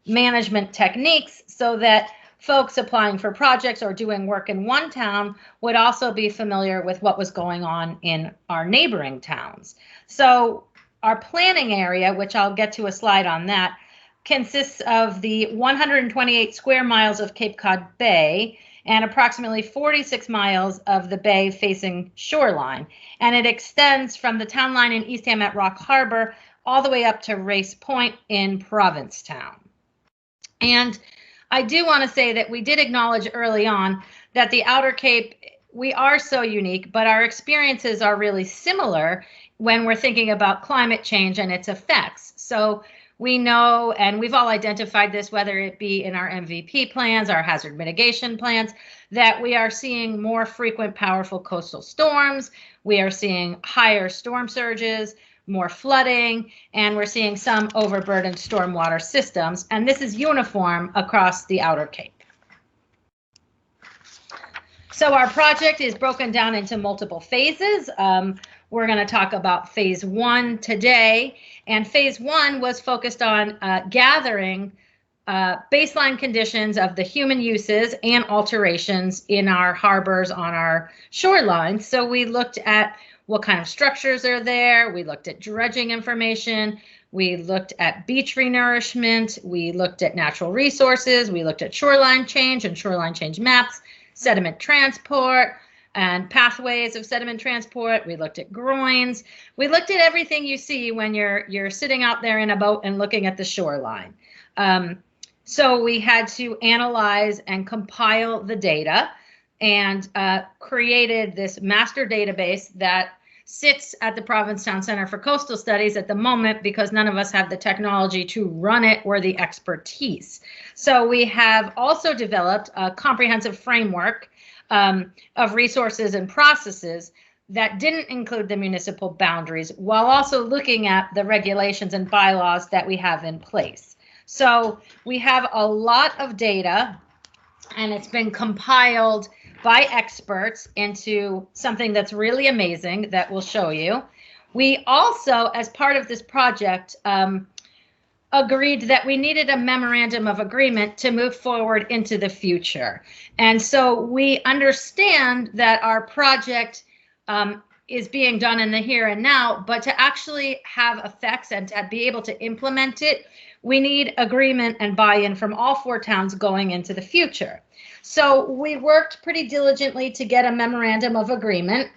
management techniques so that folks applying for projects or doing work in one town would also be familiar with what was going on in our neighboring towns. So our planning area, which I'll get to a slide on that, consists of the 128 square miles of Cape Cod Bay and approximately 46 miles of the bay facing shoreline. And it extends from the town line in Eastham at Rock Harbor all the way up to Race Point in Provincetown. And I do want to say that we did acknowledge early on that the Outer Cape, we are so unique, but our experiences are really similar when we're thinking about climate change and its effects. So we know, and we've all identified this, whether it be in our MVP plans, our hazard mitigation plans, that we are seeing more frequent, powerful coastal storms. We are seeing higher storm surges, more flooding, and we're seeing some overburdened stormwater systems. And this is uniform across the Outer Cape. So our project is broken down into multiple phases. We're going to talk about phase 1 today. And phase 1 was focused on gathering baseline conditions of the human uses and alterations in our harbors on our shorelines. So we looked at what kind of structures are there. We looked at dredging information. We looked at beach renourishment. We looked at natural resources. We looked at shoreline change and shoreline change maps, sediment transport, and pathways of sediment transport. We looked at groins. We looked at everything you see when you're sitting out there in a boat and looking at the shoreline. So we had to analyze and compile the data, and created this master database that sits at the Provincetown Center for Coastal Studies at the moment because none of us have the technology to run it or the expertise. So we have also developed a comprehensive framework of resources and processes that didn't include the municipal boundaries, while also looking at the regulations and bylaws that we have in place. So we have a lot of data, and it's been compiled by experts into something that's really amazing that we'll show you. We also, as part of this project, agreed that we needed a memorandum of agreement to move forward into the future. And so we understand that our project is being done in the here and now, but to actually have effects and to be able to implement it, we need agreement and buy-in from all 4 towns going into the future. So we worked pretty diligently to get a memorandum of agreement.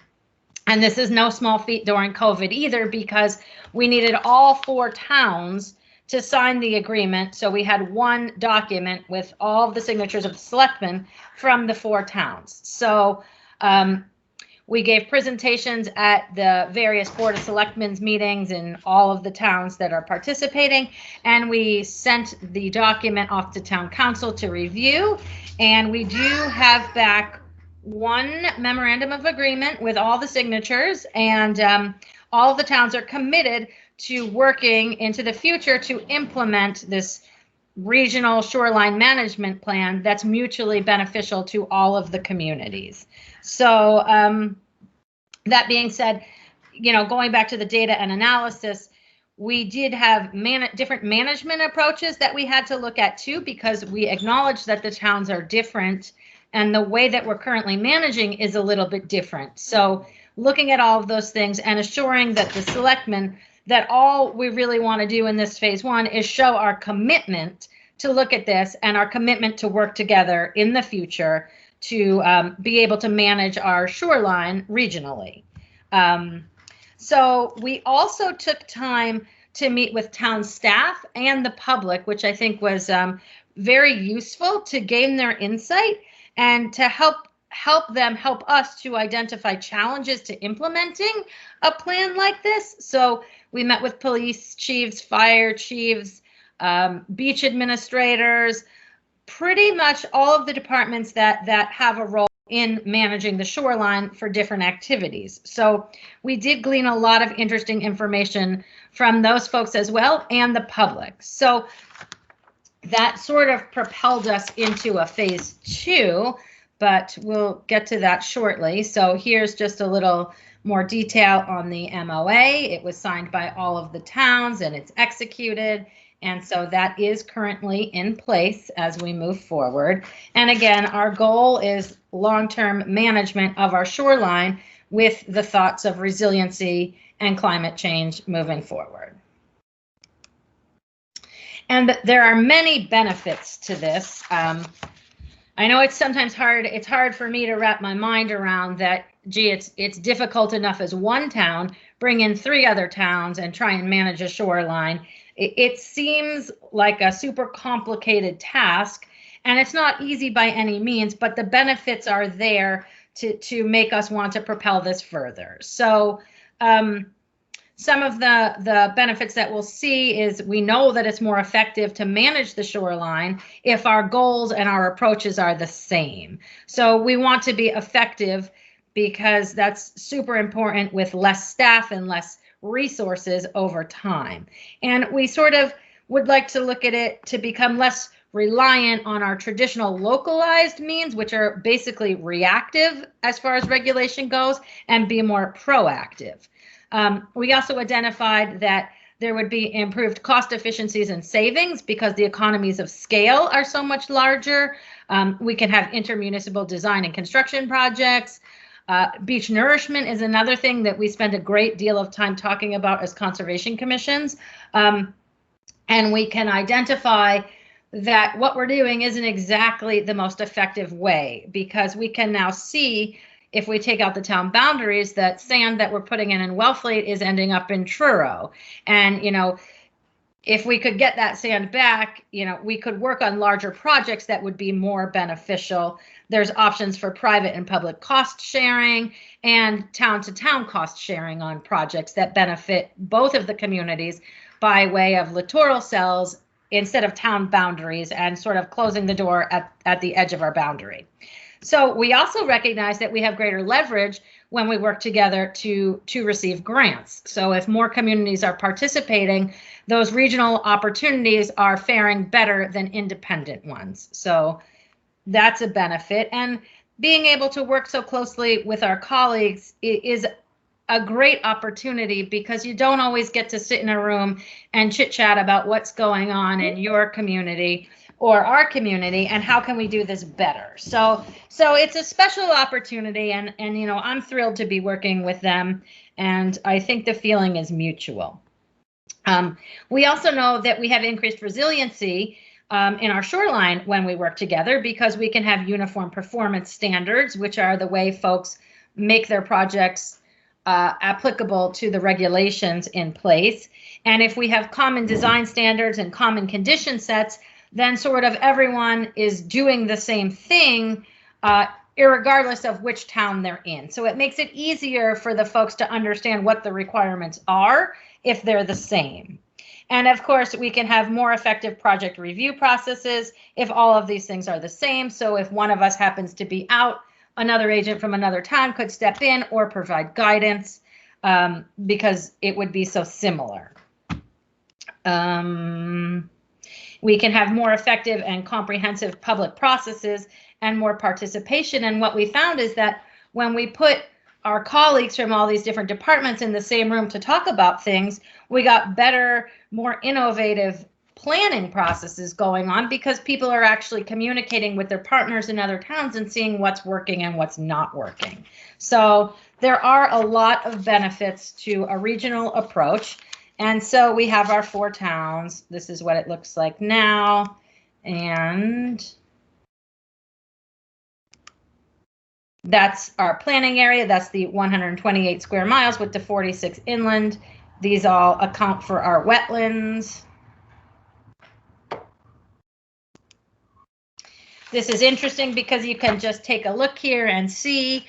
And this is no small feat during COVID either, because we needed all 4 towns to sign the agreement. So we had one document with all of the signatures of the selectmen from the 4 towns. So we gave presentations at the various Board of Selectmen's meetings in all of the towns that are participating, and we sent the document off to Town Council to review. And we do have back one memorandum of agreement with all the signatures, and all of the towns are committed to working into the future to implement this regional shoreline management plan that's mutually beneficial to all of the communities. So that being said, you know, going back to the data and analysis, we did have different management approaches that we had to look at too, because we acknowledge that the towns are different and the way that we're currently managing is a little bit different. So looking at all of those things and assuring that the selectmen, that all we really want to do in this phase 1 is show our commitment to look at this and our commitment to work together in the future to be able to manage our shoreline regionally. So we also took time to meet with town staff and the public, which I think was very useful to gain their insight and to help us to identify challenges to implementing a plan like this. So we met with police chiefs, fire chiefs, beach administrators, pretty much all of the departments that have a role in managing the shoreline for different activities. So we did glean a lot of interesting information from those folks as well, and the public. So that sort of propelled us into a phase 2, but we'll get to that shortly. So here's just a little more detail on the MOA. It was signed by all of the towns and it's executed. And so that is currently in place as we move forward. And again, our goal is long-term management of our shoreline with the thoughts of resiliency and climate change moving forward. And there are many benefits to this. I know it's sometimes hard. It's hard for me to wrap my mind around that. Gee, it's difficult enough as one town, bring in 3 other towns and try and manage a shoreline. It seems like a super complicated task, and it's not easy by any means, but the benefits are there to make us want to propel this further. So some of the benefits that we'll see is we know that it's more effective to manage the shoreline if our goals and our approaches are the same. So we want to be effective because that's super important with less staff and less resources over time. And we sort of would like to look at it to become less reliant on our traditional localized means, which are basically reactive as far as regulation goes, and be more proactive. We also identified that there would be improved cost efficiencies and savings because the economies of scale are so much larger. We can have intermunicipal design and construction projects. Beach nourishment is another thing that we spend a great deal of time talking about as conservation commissions. And we can identify that what we're doing isn't exactly the most effective way, because we can now see, if we take out the town boundaries, that sand that we're putting in Wellfleet is ending up in Truro. And, you know, if we could get that sand back, you know, we could work on larger projects that would be more beneficial. There's options for private and public cost sharing and town-to-town cost sharing on projects that benefit both of the communities by way of littoral cells instead of town boundaries, and sort of closing the door at the edge of our boundary. So we also recognize that we have greater leverage when we work together to receive grants. So if more communities are participating, those regional opportunities are faring better than independent ones. So that's a benefit. And being able to work so closely with our colleagues is a great opportunity, because you don't always get to sit in a room and chit chat about what's going on in your community or our community and how can we do this better. So it's a special opportunity, and you know, I'm thrilled to be working with them, and I think the feeling is mutual. We also know that we have increased resiliency in our shoreline when we work together, because we can have uniform performance standards, which are the way folks make their projects applicable to the regulations in place. And if we have common design standards and common condition sets, then sort of everyone is doing the same thing, irregardless of which town they're in. So it makes it easier for the folks to understand what the requirements are if they're the same. And of course, we can have more effective project review processes if all of these things are the same. So if one of us happens to be out, another agent from another town could step in or provide guidance, because it would be so similar. We can have more effective and comprehensive public processes and more participation. And what we found is that when we put our colleagues from all these different departments in the same room to talk about things, we got better, more innovative planning processes going on, because people are actually communicating with their partners in other towns and seeing what's working and what's not working. So there are a lot of benefits to a regional approach. And so we have our 4 towns. This is what it looks like now. And that's our planning area. That's the 128 square miles with the 46 inland These all account for our wetlands. This is interesting because you can just take a look here and see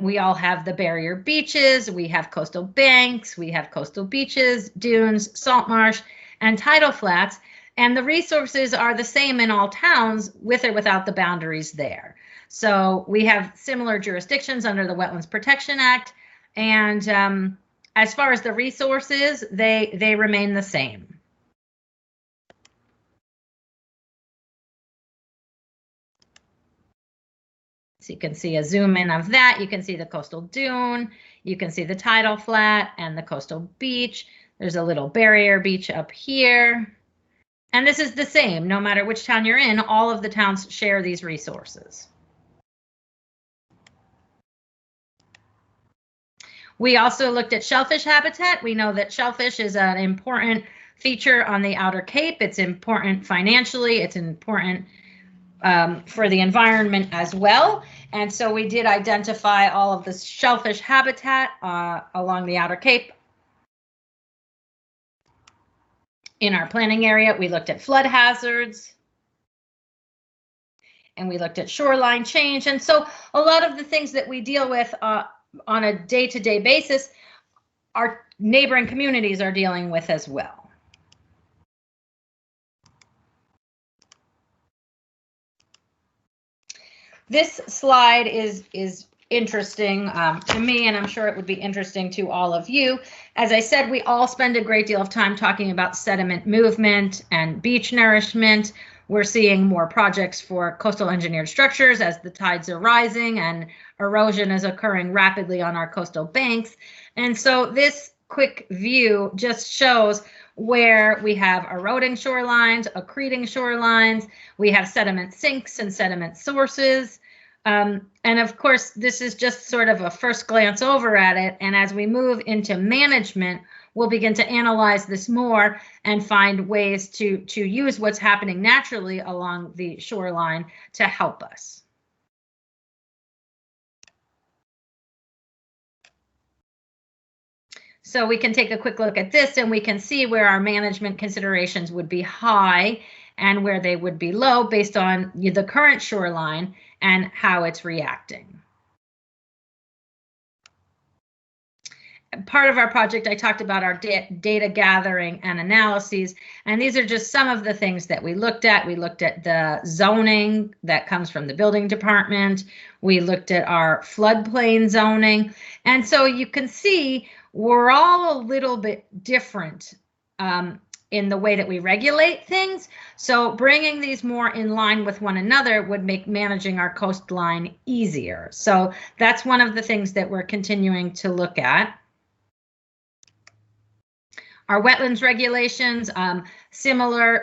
we all have the barrier beaches, we have coastal banks, we have coastal beaches, dunes, salt marsh, and tidal flats. And the resources are the same in all towns with or without the boundaries there. So we have similar jurisdictions under the Wetlands Protection Act. And as far as the resources, they remain the same. So you can see a zoom in of that. You can see the coastal dune. You can see the tidal flat and the coastal beach. There's a little barrier beach up here. And this is the same, no matter which town you're in, all of the towns share these resources. We also looked at shellfish habitat. We know that shellfish is an important feature on the Outer Cape. It's important financially. It's important for the environment as well. And so we did identify all of the shellfish habitat along the Outer Cape. In our planning area, we looked at flood hazards. And we looked at shoreline change. And so a lot of the things that we deal with on a day-to-day basis, our neighboring communities are dealing with as well. This slide is interesting to me, and I'm sure it would be interesting to all of you. As I said, we all spend a great deal of time talking about sediment movement and beach nourishment. We're seeing more projects for coastal engineered structures as the tides are rising and erosion is occurring rapidly on our coastal banks. And so this quick view just shows where we have eroding shorelines, accreting shorelines, we have sediment sinks and sediment sources. And of course, this is just sort of a first glance over at it. And as we move into management, we'll begin to analyze this more and find ways to use what's happening naturally along the shoreline to help us. So we can take a quick look at this and we can see where our management considerations would be high and where they would be low based on the current shoreline and how it's reacting. Part of our project, I talked about our data gathering and analyses, and these are just some of the things that we looked at. We looked at the zoning that comes from the building department. We looked at our floodplain zoning. And so you can see we're all a little bit different in the way that we regulate things. So bringing these more in line with one another would make managing our coastline easier. So that's one of the things that we're continuing to look at. Our wetlands regulations, similar.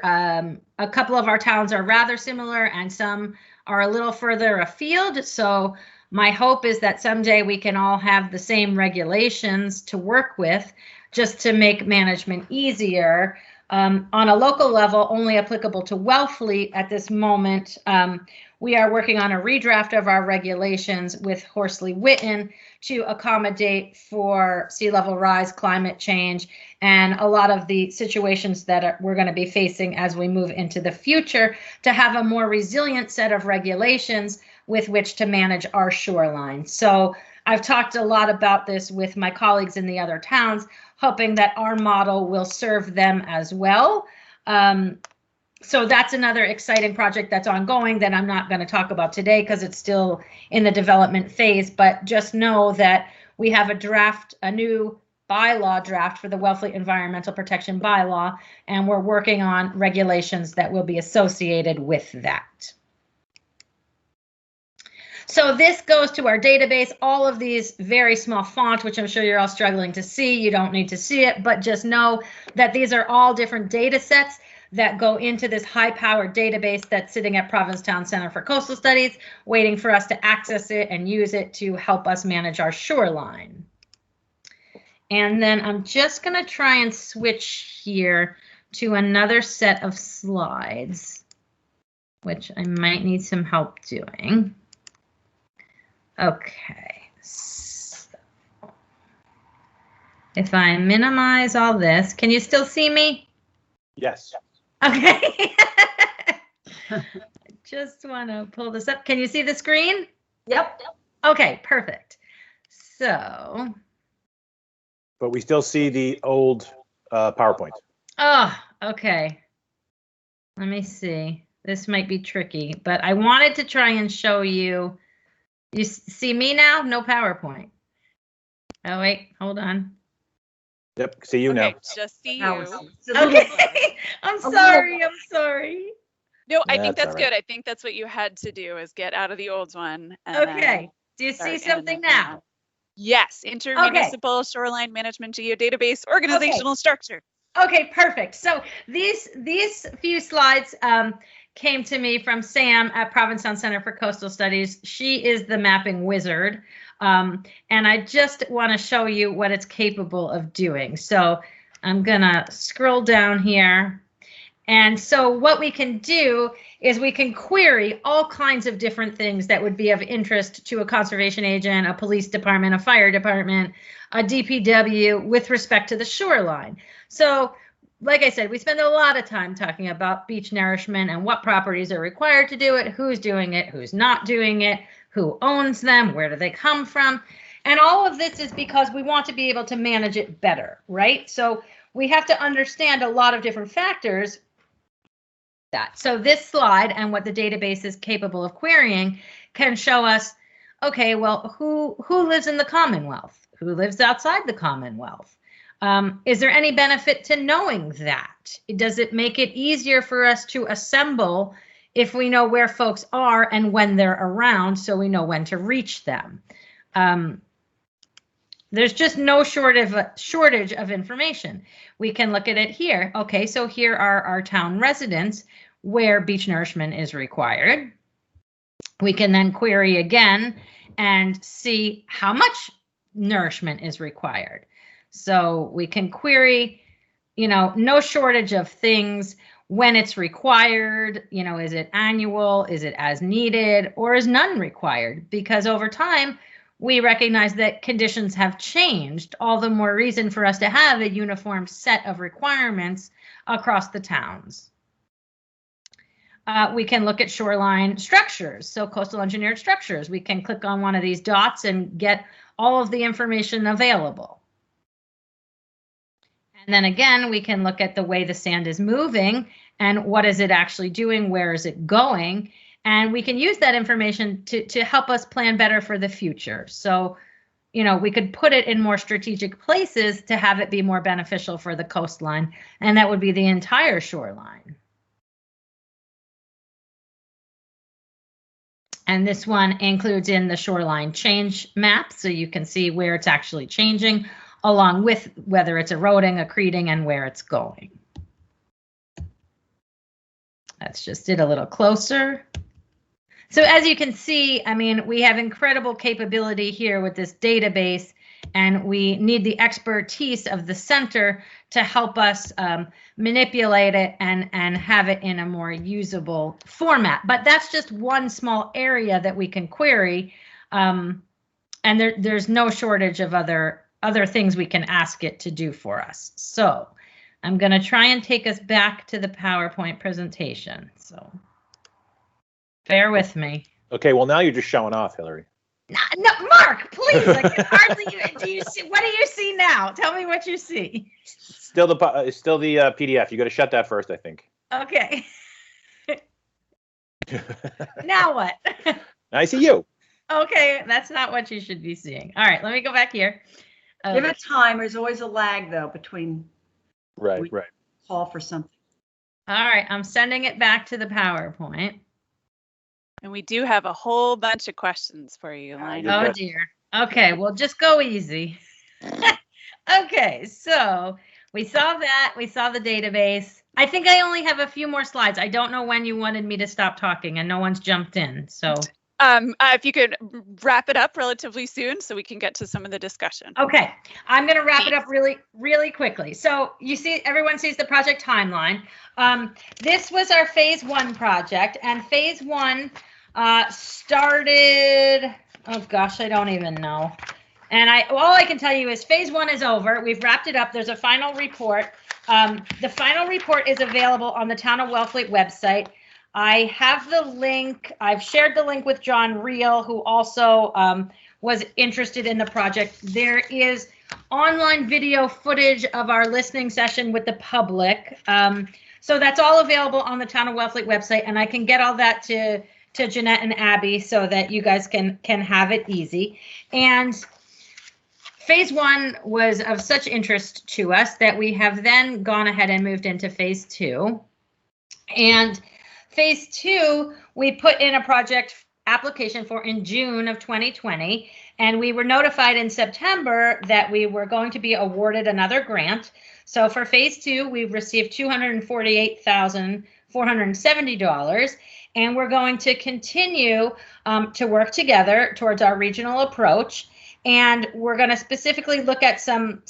A couple of our towns are rather similar and some are a little further afield. So my hope is that someday we can all have the same regulations to work with just to make management easier. On a local level, only applicable to Wellfleet at this moment. We are working on a redraft of our regulations with Horsley Witten to accommodate for sea level rise, climate change, and a lot of the situations that we're going to be facing as we move into the future to have a more resilient set of regulations with which to manage our shoreline. So I've talked a lot about this with my colleagues in the other towns, hoping that our model will serve them as well. So that's another exciting project that's ongoing that I'm not going to talk about today because it's still in the development phase, but just know that we have a new bylaw draft for the Wellfleet Environmental Protection Bylaw, and we're working on regulations that will be associated with that. So this goes to our database, all of these very small font, which I'm sure you're all struggling to see. You don't need to see it, but just know that these are all different data sets that go into this high-powered database that's sitting at Provincetown Center for Coastal Studies, waiting for us to access it and use it to help us manage our shoreline. And then I'm just going to try and switch here to another set of slides, which I might need some help doing. Okay, so if I minimize all this, can you still see me? Yes. Okay. Just want to pull this up. Can you see the screen? Yep. Okay, perfect. So. But we still see the old PowerPoint. Oh, okay. Let me see. This might be tricky, but I wanted to try and show you. You see me now? No PowerPoint. Oh, wait, hold on. Yep, see you now. Okay, just see you. Okay, I'm sorry. No, I think That's that's all right. good. I think that's what you had to do, is get out of the old one. And Okay. then Do you see start something in now? Yes, intermunicipal shoreline management geodatabase organizational structure. Okay, perfect. So these few slides came to me from Sam at Provincetown Center for Coastal Studies. She is the mapping wizard. And I just want to show you what it's capable of doing. So I'm going to scroll down here. And so what we can do is we can query all kinds of different things that would be of interest to a conservation agent, a police department, a fire department, a DPW with respect to the shoreline. So like I said, we spend a lot of time talking about beach nourishment and what properties are required to do it, who's doing it, who's not doing it, who owns them, where do they come from. And all of this is because we want to be able to manage it better, right? So we have to understand a lot of different factors. So this slide and what the database is capable of querying can show us, okay, well, who lives in the Commonwealth? Who lives outside the Commonwealth? Is there any benefit to knowing that? Does it make it easier for us to assemble if we know where folks are and when they're around, so we know when to reach them? There's just no shortage of information. We can look at it here. Okay, so here are our town residents where beach nourishment is required. We can then query again and see how much nourishment is required. So we can query, no shortage of things, when it's required, is it annual, is it as needed, or is none required? Because over time, we recognize that conditions have changed, all the more reason for us to have a uniform set of requirements across the towns. We can look at shoreline structures, so coastal engineered structures. We can click on one of these dots and get all of the information available. And then again, we can look at the way the sand is moving and what is it actually doing, where is it going? And we can use that information to help us plan better for the future. So, we could put it in more strategic places to have it be more beneficial for the coastline, and that would be the entire shoreline. And this one includes in the shoreline change map, so you can see where it's actually changing, along with whether it's eroding, accreting, and where it's going. Let's just get a little closer. So as you can see, we have incredible capability here with this database, and we need the expertise of the center to help us manipulate it and have it in a more usable format. But that's just one small area that we can query, and there's no shortage of other things we can ask it to do for us. So I'm going to try and take us back to the PowerPoint presentation. So bear with me. Okay, well, now you're just showing off, Hillary. No, Mark, please. I can hardly even. Do you see? What do you see now? Tell me what you see. Still the PDF. You got to shut that first, I think. Okay. Now what? I see you. Okay, that's not what you should be seeing. All right, let me go back here. Give it time. There's always a lag, though, between Right. call for something. All right, I'm sending it back to the PowerPoint. And we do have a whole bunch of questions for you, lined up. Oh dear. Okay, well, just go easy. Okay, so we saw that. We saw the database. I think I only have a few more slides. I don't know when you wanted me to stop talking, and no one's jumped in. So if you could wrap it up relatively soon so we can get to some of the discussion. Okay, I'm going to wrap it up really quickly. So you see, everyone sees the project timeline. This was our phase 1 project, and phase 1 started, oh gosh, I don't even know. And all I can tell you is phase 1 is over. We've wrapped it up. There's a final report. The final report is available on the Town of Wellfleet website. I have the link. I've shared the link with John Reel, who also was interested in the project. There is online video footage of our listening session with the public. So that's all available on the Town of Wellfleet website, and I can get all that to Jeanette and Abby so that you guys can have it easy. And phase 1 was of such interest to us that we have then gone ahead and moved into phase 2. And phase 2, we put in a project application for in June of 2020, and we were notified in September that we were going to be awarded another grant. So for phase 2, we've received $248,470, and we're going to continue to work together towards our regional approach. And we're going to specifically look at some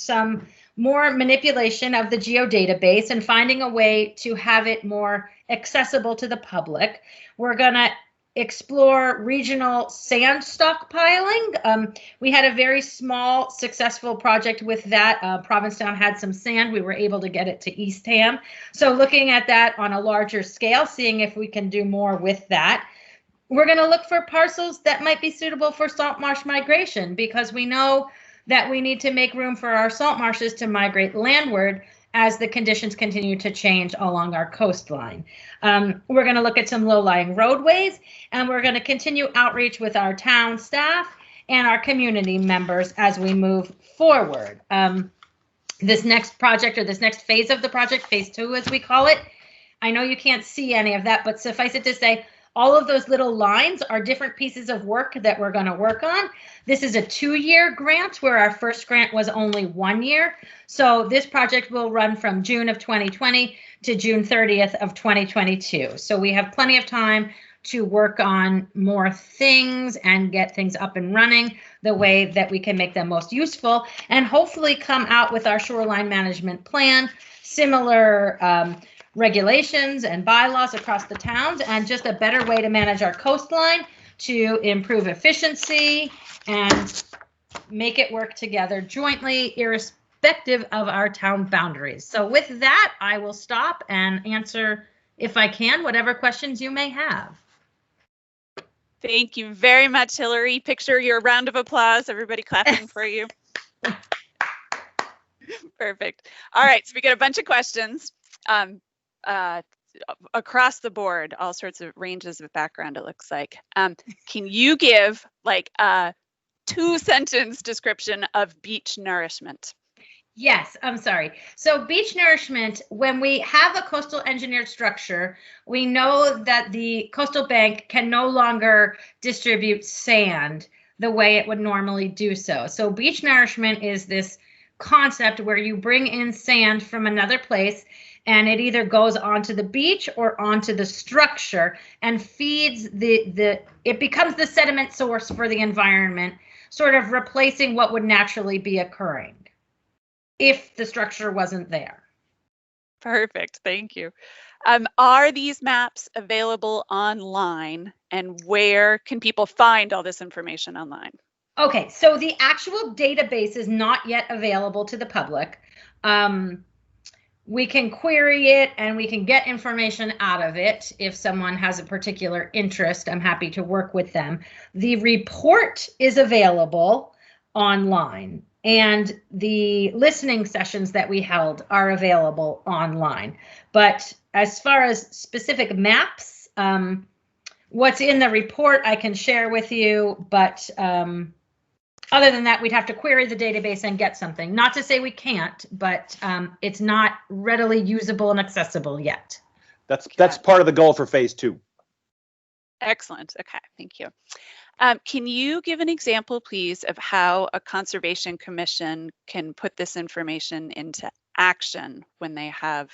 more manipulation of the geodatabase and finding a way to have it more accessible to the public. We're going to explore regional sand stockpiling. We had a very small, successful project with that. Provincetown had some sand. We were able to get it to Eastham. So looking at that on a larger scale, seeing if we can do more with that. We're going to look for parcels that might be suitable for salt marsh migration, because we know that we need to make room for our salt marshes to migrate landward as the conditions continue to change along our coastline. We're going to look at some low-lying roadways, and we're going to continue outreach with our town staff and our community members as we move forward. This next project, or this next phase of the project, phase 2 as we call it, I know you can't see any of that, but suffice it to say, all of those little lines are different pieces of work that we're going to work on. This is a 2-year grant, where our first grant was only 1 year. So this project will run from June of 2020 to June 30th of 2022. So we have plenty of time to work on more things and get things up and running the way that we can make them most useful, and hopefully come out with our shoreline management plan, similar regulations and bylaws across the towns, and just a better way to manage our coastline to improve efficiency and make it work together jointly, irrespective of our town boundaries. So with that, I will stop and answer, if I can, whatever questions you may have. Thank you very much, Hillary. Picture your round of applause, everybody clapping for you. Perfect. All right, so we got a bunch of questions. Across the board, all sorts of ranges of background, it looks like. Can you give like a 2-sentence description of beach nourishment? Yes, I'm sorry. So beach nourishment, when we have a coastal engineered structure, we know that the coastal bank can no longer distribute sand the way it would normally do so. So beach nourishment is this concept where you bring in sand from another place, and it either goes onto the beach or onto the structure and feeds it becomes the sediment source for the environment, sort of replacing what would naturally be occurring if the structure wasn't there. Perfect, thank you. Are these maps available online, and where can people find all this information online? Okay, so the actual database is not yet available to the public. We can query it and we can get information out of it. If someone has a particular interest, I'm happy to work with them. The report is available online, and the listening sessions that we held are available online. But as far as specific maps, what's in the report I can share with you, but other than that, we'd have to query the database and get something. Not to say we can't, but it's not readily usable and accessible yet. That's part of the goal for phase 2. Excellent. Okay, thank you. Can you give an example, please, of how a conservation commission can put this information into action when they have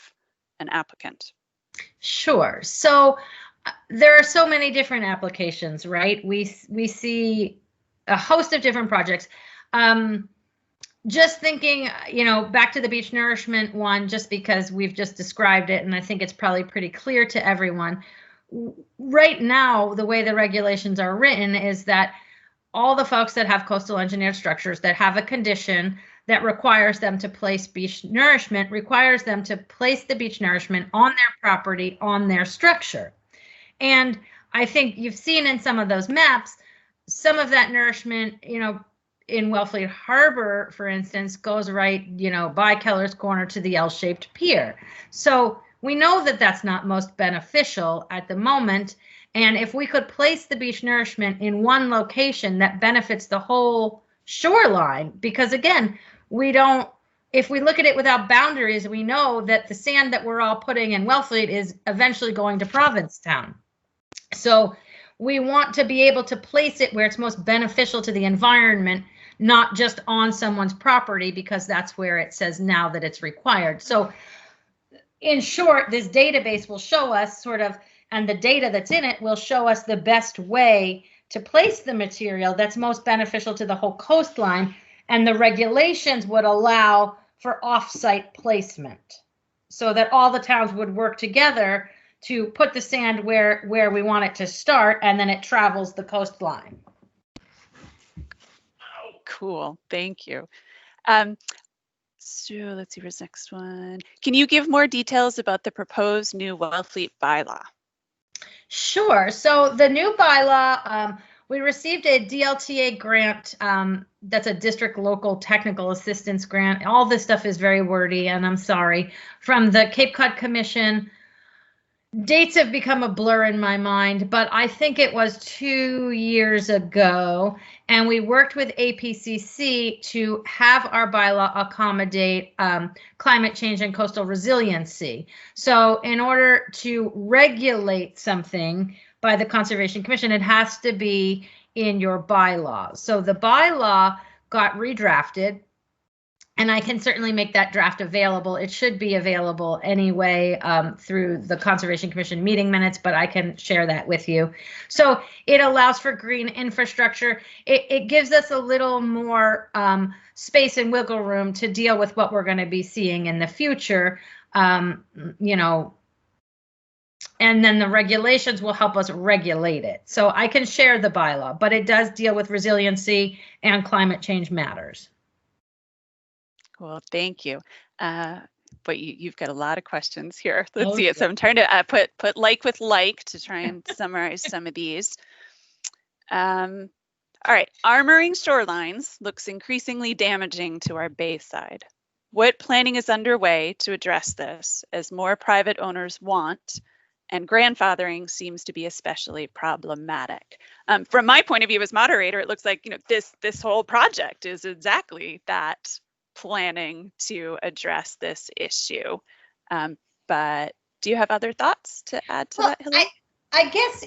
an applicant? Sure. So there are so many different applications, right? We see a host of different projects. Just thinking, back to the beach nourishment one, just because we've just described it, and I think it's probably pretty clear to everyone. Right now, the way the regulations are written is that all the folks that have coastal engineered structures that have a condition that requires them to place beach nourishment, requires them to place the beach nourishment on their property, on their structure. And I think you've seen in some of those maps, some of that nourishment, in Wellfleet Harbor, for instance, goes right, by Keller's Corner to the L-shaped pier. So we know that that's not most beneficial at the moment. And if we could place the beach nourishment in one location that benefits the whole shoreline, because again, if we look at it without boundaries, we know that the sand that we're all putting in Wellfleet is eventually going to Provincetown. So we want to be able to place it where it's most beneficial to the environment, not just on someone's property, because that's where it says now that it's required. So in short, this database will show us and the data that's in it will show us the best way to place the material that's most beneficial to the whole coastline. And the regulations would allow for off-site placement so that all the towns would work together to put the sand where we want it to start, and then it travels the coastline. Cool, thank you. So let's see, where's next one? Can you give more details about the proposed new Wellfleet bylaw? Sure. So the new bylaw, we received a DLTA grant. That's a district local technical assistance grant. All this stuff is very wordy, and I'm sorry. From the Cape Cod Commission. Dates have become a blur in my mind, but I think it was 2 years ago, and we worked with APCC to have our bylaw accommodate climate change and coastal resiliency. So in order to regulate something by the Conservation Commission, it has to be in your bylaw. So the bylaw got redrafted, and I can certainly make that draft available. It should be available anyway through the Conservation Commission meeting minutes, but I can share that with you. So it allows for green infrastructure. It gives us a little more space and wiggle room to deal with what we're going to be seeing in the future, and then the regulations will help us regulate it. So I can share the bylaw, but it does deal with resiliency and climate change matters. Cool, thank you. But you've got a lot of questions here. Let's see it. So I'm trying to put like with like to try and summarize some of these. All right, armoring shorelines looks increasingly damaging to our bay side. What planning is underway to address this, as more private owners want, and grandfathering seems to be especially problematic? From my point of view as moderator, it looks like this whole project is exactly that, planning to address this issue. But do you have other thoughts to add to that, Hillary? I guess,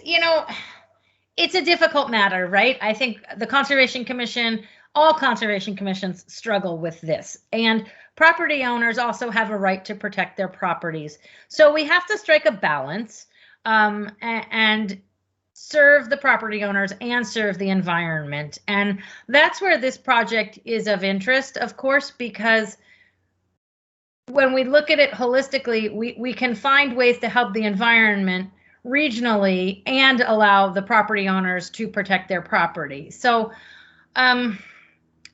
it's a difficult matter, right? I think the Conservation Commission, all conservation commissions struggle with this. And property owners also have a right to protect their properties. So we have to strike a balance and serve the property owners and serve the environment. And that's where this project is of interest, of course, because when we look at it holistically, we can find ways to help the environment regionally and allow the property owners to protect their property. So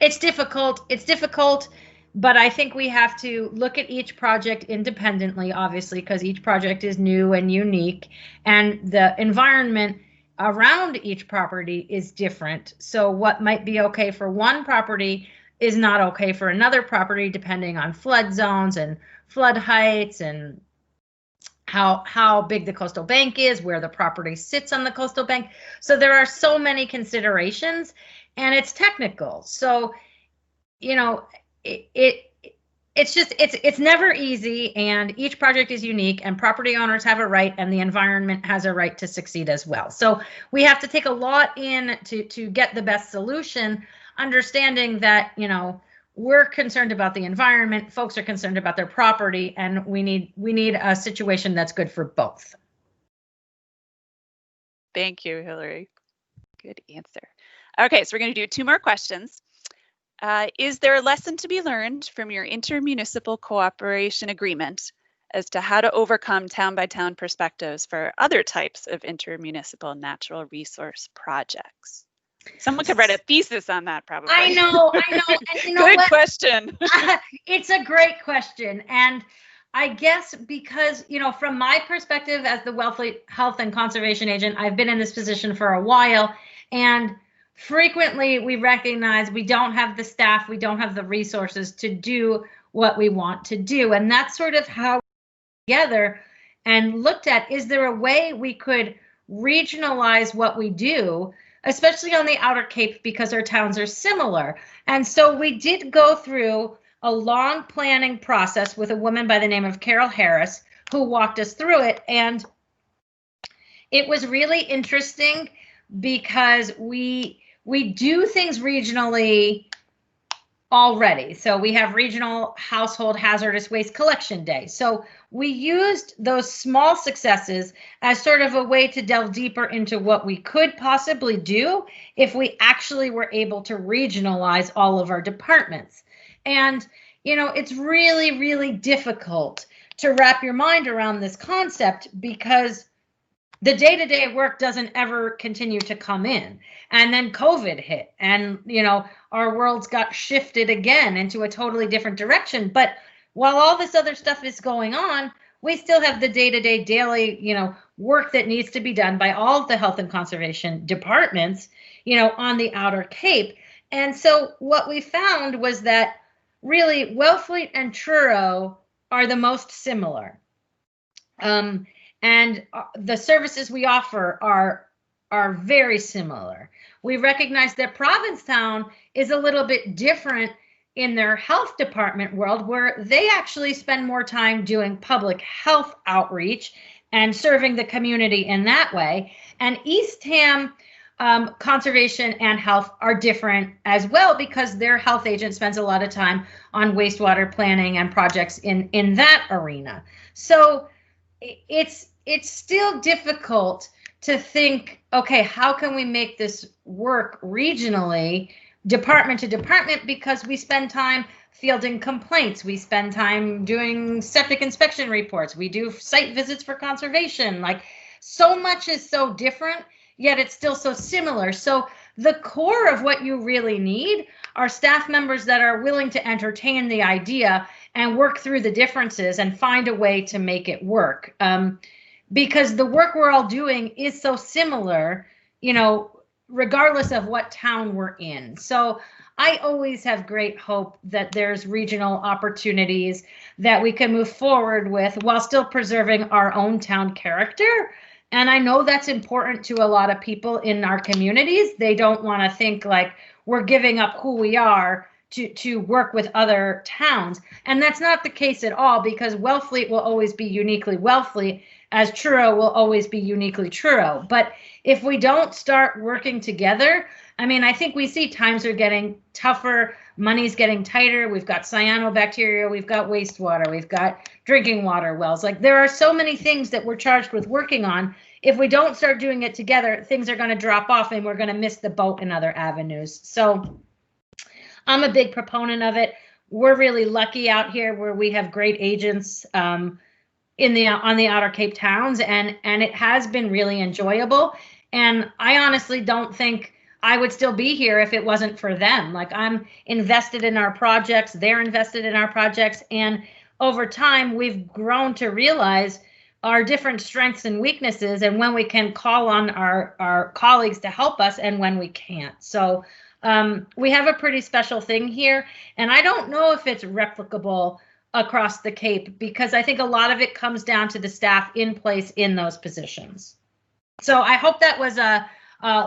it's difficult, but I think we have to look at each project independently, obviously, because each project is new and unique, and the environment around each property is different. So what might be okay for one property is not okay for another property, depending on flood zones and flood heights and how big the coastal bank is, where the property sits on the coastal bank. So there are so many considerations, and it's technical. So, it's never easy, and each project is unique, and property owners have a right, and the environment has a right to succeed as well. So we have to take a lot in to get the best solution, understanding that, we're concerned about the environment, folks are concerned about their property, and we need a situation that's good for both. Thank you, Hillary. Good answer. Okay, so we're going to do 2 more questions. Is there a lesson to be learned from your intermunicipal cooperation agreement as to how to overcome town-by-town perspectives for other types of intermunicipal natural resource projects? Someone could write a thesis on that, probably. I know. And you know Good what? question. It's a great question. And I guess because, from my perspective as the Wellfleet Health and Conservation Agent, I've been in this position for a while. And frequently we recognize we don't have the staff, we don't have the resources to do what we want to do. And that's sort of how we together and looked at, is there a way we could regionalize what we do, especially on the Outer Cape, because our towns are similar. And so we did go through a long planning process with a woman by the name of Carol Harris, who walked us through it. And it was really interesting because we do things regionally already. So we have Regional Household Hazardous Waste Collection Day. So we used those small successes as sort of a way to delve deeper into what we could possibly do if we actually were able to regionalize all of our departments. And, it's really, really difficult to wrap your mind around this concept because the day-to-day work doesn't ever continue to come in. And then COVID hit and, our worlds got shifted again into a totally different direction. But while all this other stuff is going on, we still have the day-to-day daily, work that needs to be done by all of the health and conservation departments, on the Outer Cape. And so what we found was that really Wellfleet and Truro are the most similar. And the services we offer are very similar. We recognize that Provincetown is a little bit different in their health department world, where they actually spend more time doing public health outreach and serving the community in that way. And Eastham conservation and health are different as well, because their health agent spends a lot of time on wastewater planning and projects in that arena. So it's still difficult to think, okay, how can we make this work regionally, department to department, because we spend time fielding complaints, we spend time doing septic inspection reports, we do site visits for conservation. Like, so much is so different, yet it's still so similar. So the core of what you really need are staff members that are willing to entertain the idea and work through the differences and find a way to make it work. Because the work we're all doing is so similar, regardless of what town we're in. So I always have great hope that there's regional opportunities that we can move forward with while still preserving our own town character. And I know that's important to a lot of people in our communities. They don't want to think like we're giving up who we are to work with other towns. And that's not the case at all, because Wellfleet will always be uniquely Wellfleet, as Truro will always be uniquely Truro. But if we don't start working together, I think we see times are getting tougher, money's getting tighter, we've got cyanobacteria, we've got wastewater, we've got drinking water wells. Like, there are so many things that we're charged with working on. If we don't start doing it together, things are going to drop off and we're going to miss the boat in other avenues. So I'm a big proponent of it. We're really lucky out here where we have great agents on the Outer Cape towns, and it has been really enjoyable. And I honestly don't think I would still be here if it wasn't for them. Like, I'm invested in our projects, they're invested in our projects, and over time we've grown to realize our different strengths and weaknesses, and when we can call on our colleagues to help us and when we can't. So we have a pretty special thing here, and I don't know if it's replicable across the Cape, because I think a lot of it comes down to the staff in place in those positions. So I hope that was a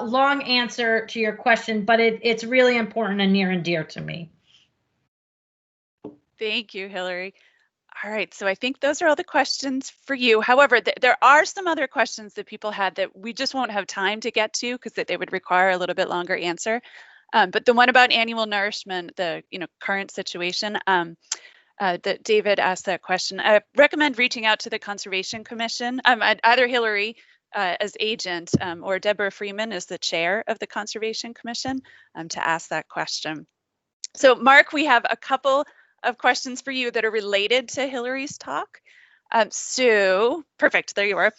long answer to your question, but it's really important and near and dear to me. Thank you, Hillary. All right, so I think those are all the questions for you. However, there are some other questions that people had that we just won't have time to get to, because they would require a little bit longer answer. But the one about annual nourishment, the current situation, that David asked that question. I recommend reaching out to the Conservation Commission, either Hillary as agent or Deborah Freeman as the chair of the Conservation Commission to ask that question. So Mark, we have a couple of questions for you that are related to Hillary's talk. So perfect, there you are.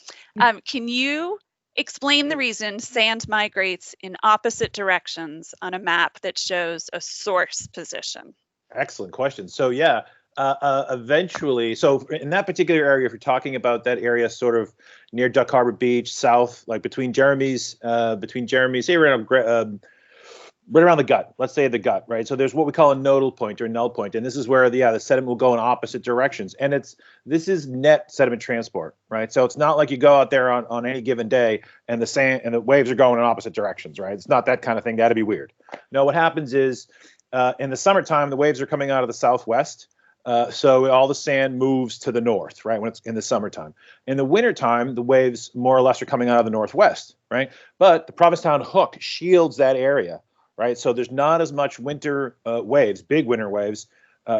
Can you Explain the reason sand migrates in opposite directions on a map that shows a source position. Excellent question. So yeah, eventually, so in that particular area, if you're talking about that area sort of near Duck Harbor Beach, south, like between Jeremy's, say around right around the gut, let's say the gut, right? So there's what we call a nodal point or null point, and this is where the sediment will go in opposite directions, and this is net sediment transport, right? So it's not like you go out there on any given day and the sand and the waves are going in opposite directions, right? It's not that kind of thing. That'd be weird. No, what happens is in the summertime the waves are coming out of the southwest, so all the sand moves to the north, right? When it's in the summertime. In the wintertime, the waves more or less are coming out of the northwest, right? But the Provincetown Hook shields that area. Right, so there's not as much winter waves, big winter waves,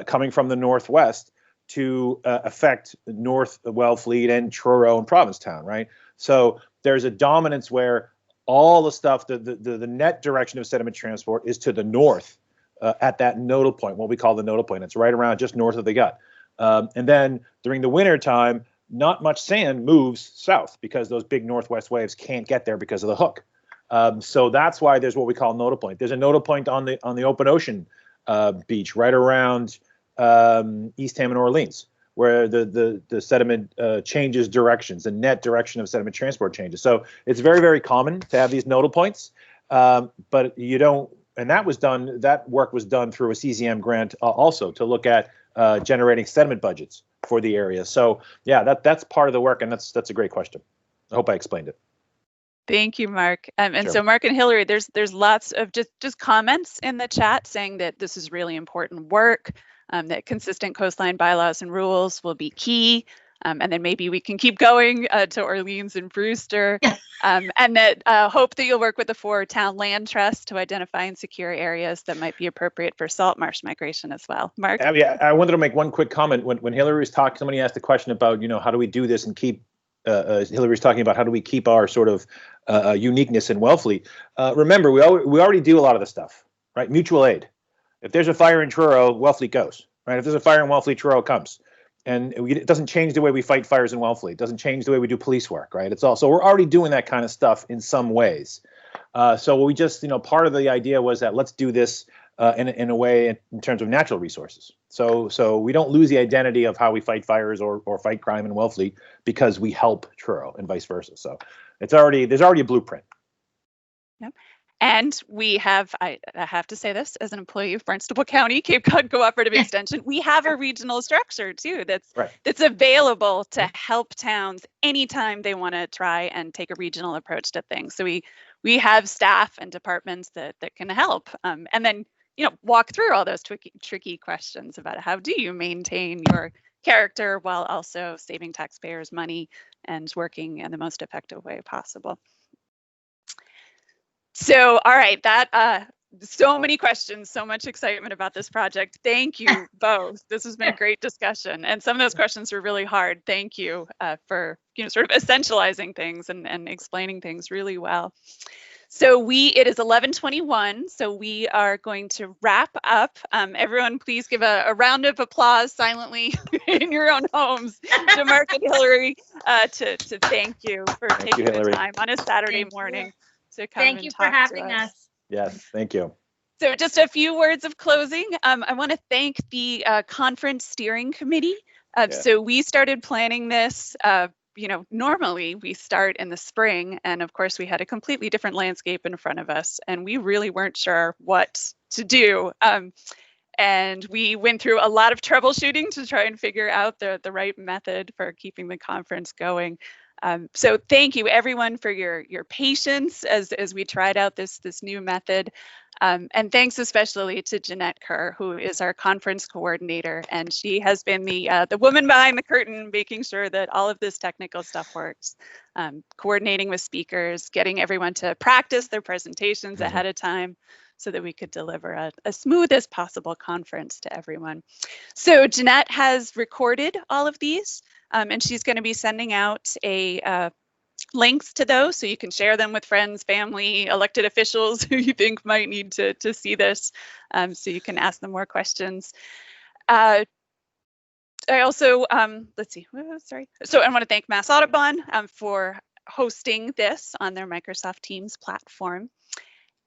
coming from the northwest to affect North Wellfleet and Truro and Provincetown, right? So there's a dominance where all the stuff, the net direction of sediment transport is to the north at that nodal point, what we call the nodal point. It's right around just north of the gut. And then during the winter time, not much sand moves south because those big northwest waves can't get there because of the hook. So that's why there's what we call nodal point. There's a nodal point on the open ocean beach right around East Ham and Orleans, where the sediment changes directions. The net direction of sediment transport changes. So it's very, very common to have these nodal points, but you don't. And that work was done through a CZM grant also to look at generating sediment budgets for the area. So yeah, that's part of the work, and that's a great question. I hope I explained it. Thank you, Mark. And Sure. so Mark and Hillary, there's lots of just comments in the chat saying that this is really important work, that consistent coastline bylaws and rules will be key. And then maybe we can keep going to Orleans and Brewster. And that hope that you'll work with the 4 town land trusts to identify and secure areas that might be appropriate for salt marsh migration as well. Mark? Yeah, I wanted to make one quick comment. When Hillary was talking, somebody asked a question about, how do we do this and keep Hillary's talking about how do we keep our sort of uniqueness in Wellfleet. Remember, we already do a lot of this stuff, right? Mutual aid. If there's a fire in Truro, Wellfleet goes, right? If there's a fire in Wellfleet, Truro comes. And it doesn't change the way we fight fires in Wellfleet. It doesn't change the way we do police work, right? So we're already doing that kind of stuff in some ways. So we just, part of the idea was that let's do this in a way in terms of natural resources. So we don't lose the identity of how we fight fires or fight crime in Wellfleet because we help Truro and vice versa. So there's already a blueprint. Yep. And we have, I have to say this as an employee of Barnstable County, Cape Cod Cooperative Extension, we have a regional structure too that's available to help towns anytime they want to try and take a regional approach to things. So we have staff and departments that can help. And then walk through all those tricky questions about how do you maintain your character while also saving taxpayers money and working in the most effective way possible. So, all right, so many questions, so much excitement about this project. Thank you both. This has been a great discussion. And some of those questions were really hard. Thank you for, sort of essentializing things and explaining things really well. So it is 11:21, so we are going to wrap up. Everyone, please give a round of applause silently in your own homes to Mark and Hillary to thank you for taking the time on a Saturday morning to come and talk to us. Thank you for having us. Yes, thank you. So just a few words of closing. I want to thank the conference steering committee. So we started planning this normally we start in the spring, and of course we had a completely different landscape in front of us and we really weren't sure what to do. And we went through a lot of troubleshooting to try and figure out the right method for keeping the conference going. So thank you everyone for your patience as we tried out this new method. And thanks especially to Jeanette Kerr, who is our conference coordinator, and she has been the woman behind the curtain, making sure that all of this technical stuff works, coordinating with speakers, getting everyone to practice their presentations ahead of time so that we could deliver a smooth as possible conference to everyone. So Jeanette has recorded all of these, and she's going to be sending out links to those so you can share them with friends, family, elected officials who you think might need to see this, so you can ask them more questions. I also, let's see, sorry. So I want to thank Mass Audubon for hosting this on their Microsoft Teams platform.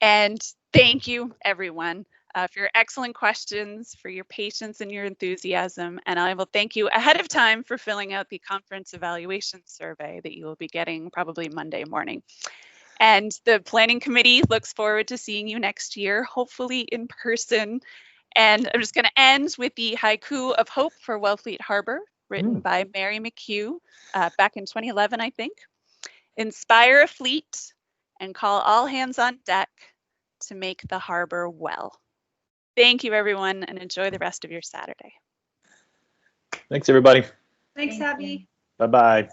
And thank you, everyone, for your excellent questions, for your patience and your enthusiasm. And I will thank you ahead of time for filling out the conference evaluation survey that you will be getting probably Monday morning. And the planning committee looks forward to seeing you next year, hopefully in person. And I'm just going to end with the haiku of hope for Wellfleet Harbor, written by Mary McHugh back in 2011, I think. Inspire a fleet and call all hands on deck to make the harbor well. Thank you, everyone, and enjoy the rest of your Saturday. Thanks, everybody. Thanks, Abby. Bye-bye.